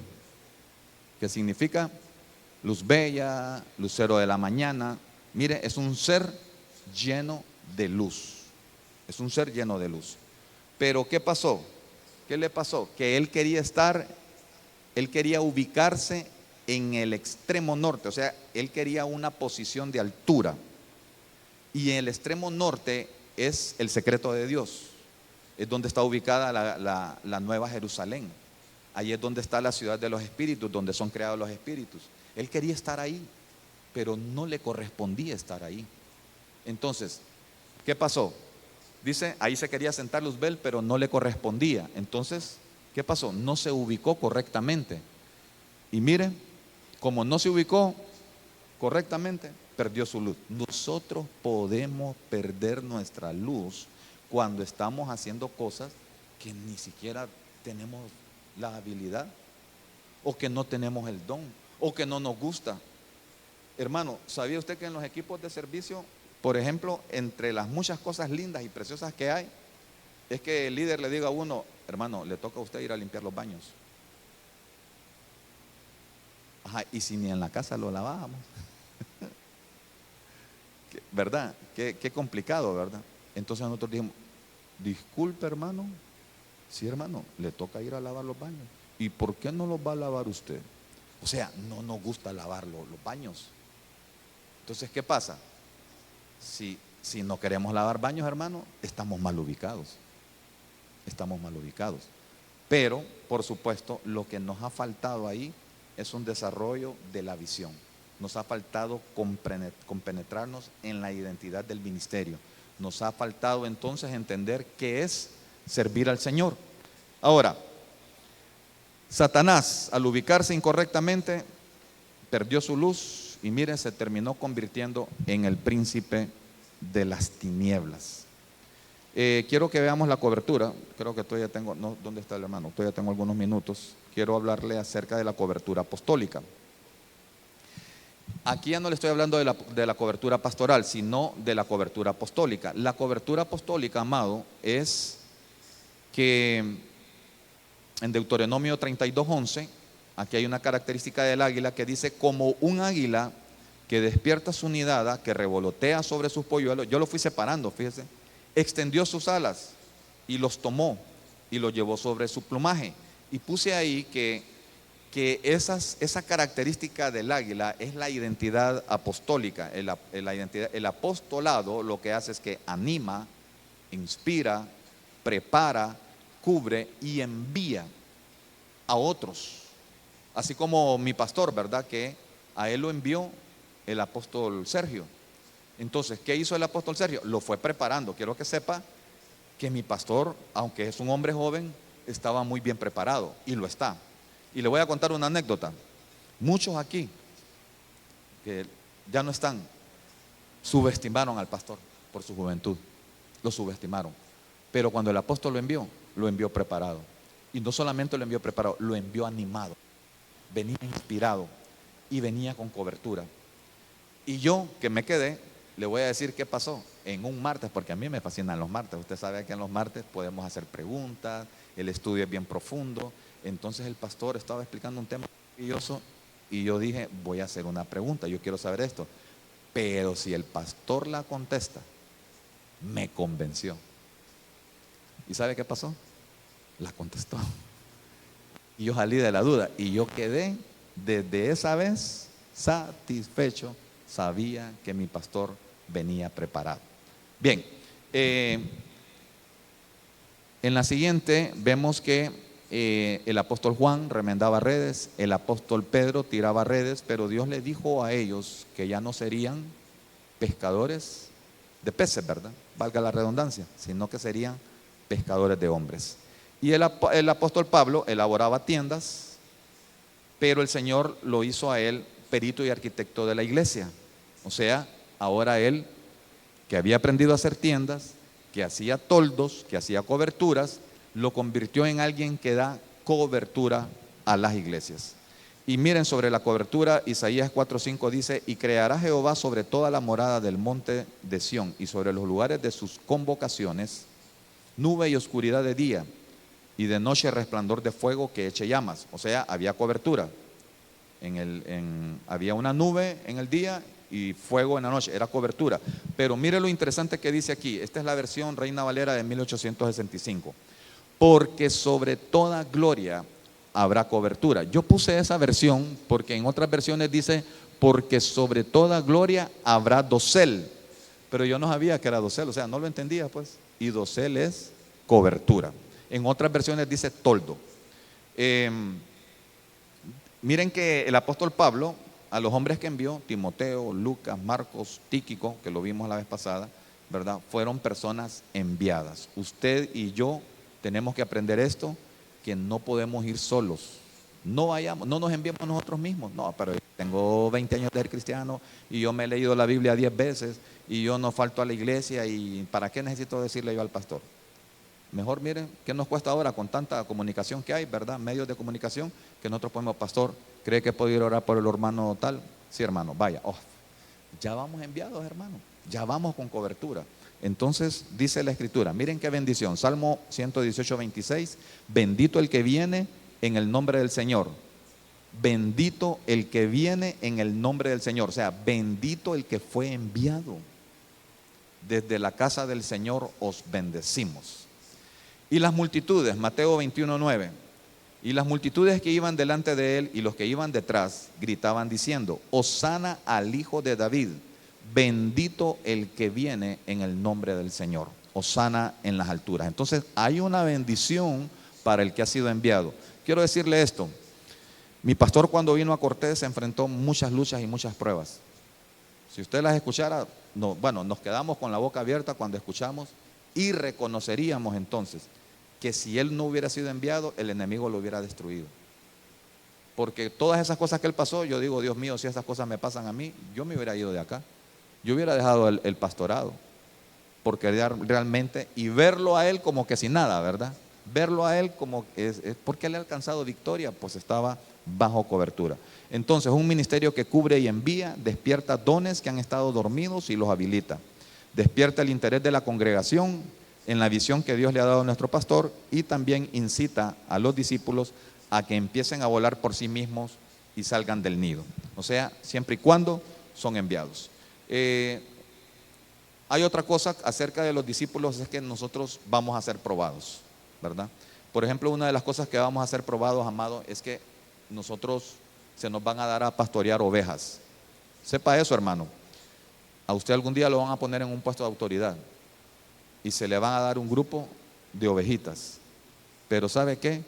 que significa luz bella, lucero de la mañana. Mire, es un ser lleno de luz. Es un ser lleno de luz. Pero ¿qué pasó? ¿Qué le pasó? Que él quería ubicarse en el extremo norte, o sea, él quería una posición de altura. Y en el extremo norte es el secreto de Dios. Es donde está ubicada la Nueva Jerusalén. Ahí es donde está la ciudad de los espíritus, donde son creados los espíritus. Él quería estar ahí, pero no le correspondía estar ahí. Entonces, ¿qué pasó? Dice, ahí se quería sentar Luzbel, pero no le correspondía. Entonces, ¿qué pasó? No se ubicó correctamente. Y mire, como no se ubicó correctamente, perdió su luz. Nosotros podemos perder nuestra luz cuando estamos haciendo cosas que ni siquiera tenemos la habilidad, o que no tenemos el don, o que no nos gusta. Hermano, ¿sabía usted que en los equipos de servicio, por ejemplo, entre las muchas cosas lindas y preciosas que hay, es que el líder le diga a uno, hermano, le toca a usted ir a limpiar los baños? Ajá, y si ni en la casa lo lavábamos. ¿Verdad? Qué complicado, ¿verdad? Entonces nosotros dijimos, disculpe, hermano, sí, hermano, le toca ir a lavar los baños. ¿Y por qué no los va a lavar usted? O sea, no nos gusta lavar los baños. Entonces, ¿qué pasa? Si no queremos lavar baños, hermano, estamos mal ubicados. Estamos mal ubicados. Pero, por supuesto, lo que nos ha faltado ahí es un desarrollo de la visión. Nos ha faltado compenetrarnos en la identidad del ministerio. Nos ha faltado entonces entender qué es servir al Señor. Ahora, Satanás, al ubicarse incorrectamente, perdió su luz y mire, se terminó convirtiendo en el príncipe de las tinieblas. Quiero que veamos la cobertura. Creo que todavía tengo, no, ¿dónde está el hermano? Todavía tengo algunos minutos. Quiero hablarle acerca de la cobertura apostólica. Aquí ya no le estoy hablando de la cobertura pastoral, sino de la cobertura apostólica. La cobertura apostólica, amado, es que en Deuteronomio 32:11, aquí hay una característica del águila que dice, como un águila que despierta su nidada, que revolotea sobre sus polluelos. Yo lo fui separando, fíjese. Extendió sus alas y los tomó y los llevó sobre su plumaje. Y puse ahí que esa característica del águila es la identidad apostólica. El apostolado lo que hace es que anima, inspira, prepara, cubre y envía a otros. Así como mi pastor, ¿verdad? Que a él lo envió el apóstol Sergio. Entonces, ¿qué hizo el apóstol Sergio? Lo fue preparando. Quiero que sepa que mi pastor, aunque es un hombre joven, estaba muy bien preparado y lo está. Y le voy a contar una anécdota. Muchos aquí que ya no están, subestimaron al pastor por su juventud. Lo subestimaron. Pero cuando el apóstol lo envió preparado. Y no solamente lo envió preparado, lo envió animado. Venía inspirado y venía con cobertura. Y yo, que me quedé, le voy a decir qué pasó en un martes, porque a mí me fascinan los martes. Usted sabe que en los martes podemos hacer preguntas, el estudio es bien profundo. Entonces el pastor estaba explicando un tema maravilloso y yo dije, voy a hacer una pregunta, yo quiero saber esto. Pero si el pastor la contesta, me convenció. ¿Y sabe qué pasó? La contestó. Y yo salí de la duda y yo quedé desde esa vez satisfecho. Sabía que mi pastor venía preparado. Bien, en la siguiente vemos que el apóstol Juan remendaba redes, el apóstol Pedro tiraba redes, pero Dios le dijo a ellos que ya no serían pescadores de peces, ¿verdad? Valga la redundancia, sino que serían pescadores de hombres. Y el apóstol Pablo elaboraba tiendas, pero el Señor lo hizo a él perito y arquitecto de la iglesia. O sea, ahora él, que había aprendido a hacer tiendas, que hacía toldos, que hacía coberturas, lo convirtió en alguien que da cobertura a las iglesias. Y miren, sobre la cobertura, Isaías 4:5 dice: y creará Jehová sobre toda la morada del monte de Sión y sobre los lugares de sus convocaciones nube y oscuridad de día, y de noche resplandor de fuego que eche llamas. O sea, había cobertura. Había una nube en el día y fuego en la noche, era cobertura. Pero mire lo interesante que dice aquí. Esta es la versión Reina Valera de 1865. Porque sobre toda gloria habrá cobertura. Yo puse esa versión porque en otras versiones dice: porque sobre toda gloria habrá dosel. Pero yo no sabía que era dosel, o sea, no lo entendía pues. Y dosel es cobertura. En otras versiones dice toldo. Miren que el apóstol Pablo, a los hombres que envió, Timoteo, Lucas, Marcos, Tíquico, que lo vimos la vez pasada, ¿verdad? Fueron personas enviadas. Usted y yo tenemos que aprender esto, que no podemos ir solos. No vayamos, no nos enviemos nosotros mismos. No, pero yo tengo 20 años de ser cristiano y yo me he leído la Biblia 10 veces y yo no falto a la iglesia, y ¿para qué necesito decirle yo al pastor? Mejor miren, ¿qué nos cuesta ahora con tanta comunicación que hay, verdad? Medios de comunicación, que nosotros podemos: pastor, ¿cree que puedo ir a orar por el hermano tal? Sí, hermano, vaya. Ya vamos enviados, hermano, ya vamos con cobertura. Entonces dice la escritura, miren qué bendición, Salmo 118:26: bendito el que viene en el nombre del Señor. Bendito el que viene en el nombre del Señor. O sea, bendito el que fue enviado. Desde la casa del Señor os bendecimos. Y las multitudes, Mateo 21:9: y las multitudes que iban delante de él y los que iban detrás gritaban diciendo: Hosana al Hijo de David, bendito el que viene en el nombre del Señor. Hosana en las alturas. Entonces hay una bendición para el que ha sido enviado. Quiero decirle esto: mi pastor, cuando vino a Cortés, se enfrentó muchas luchas y muchas pruebas. Si usted las escuchara, nos quedamos con la boca abierta cuando escuchamos, y reconoceríamos entonces que si él no hubiera sido enviado, el enemigo lo hubiera destruido. Porque todas esas cosas que él pasó, yo digo: Dios mío, si esas cosas me pasan a mí, yo me hubiera ido de acá. Yo hubiera dejado el pastorado, porque realmente, y verlo a él como que sin nada, ¿verdad? Verlo a él como es porque él ha alcanzado victoria, pues estaba bajo cobertura. Entonces, un ministerio que cubre y envía, despierta dones que han estado dormidos y los habilita. Despierta el interés de la congregación en la visión que Dios le ha dado a nuestro pastor, y también incita a los discípulos a que empiecen a volar por sí mismos y salgan del nido. O sea, siempre y cuando son enviados. Hay otra cosa acerca de los discípulos, es que nosotros vamos a ser probados, ¿verdad? Por ejemplo, una de las cosas que vamos a ser probados, amados, es que nosotros se nos van a dar a pastorear ovejas. Sepa eso, hermano. A usted algún día lo van a poner en un puesto de autoridad y se le van a dar un grupo de ovejitas. Pero ¿sabe qué?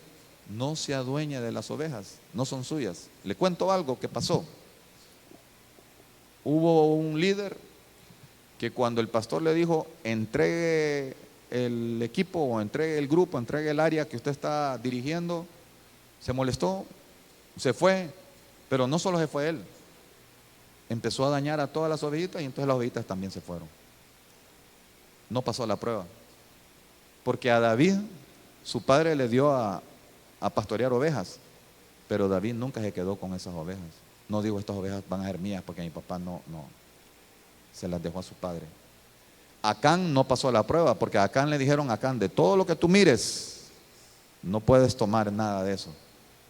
No se adueñe de las ovejas, no son suyas. Le cuento algo que pasó. Hubo un líder que cuando el pastor le dijo: entregue el equipo, o entregue el grupo, entregue el área que usted está dirigiendo, se molestó, se fue. Pero no solo se fue él, empezó a dañar a todas las ovejitas, y entonces las ovejitas también se fueron. No pasó la prueba, porque a David su padre le dio a pastorear ovejas, pero David nunca se quedó con esas ovejas. No digo: estas ovejas van a ser mías, porque mi papá no, se las dejó a su padre. Acán no pasó la prueba, porque a Acán le dijeron: Acán, de todo lo que tú mires, no puedes tomar nada de eso.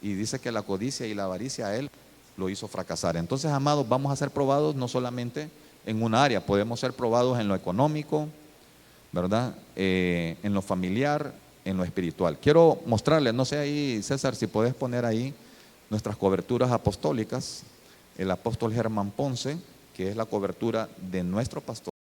Y dice que la codicia y la avaricia a él lo hizo fracasar. Entonces, amados, vamos a ser probados no solamente en una área, podemos ser probados en lo económico, ¿verdad? En lo familiar, en lo espiritual. Quiero mostrarles, no sé ahí, César, si podés poner ahí nuestras coberturas apostólicas. El apóstol Germán Ponce, que es la cobertura de nuestro pastor.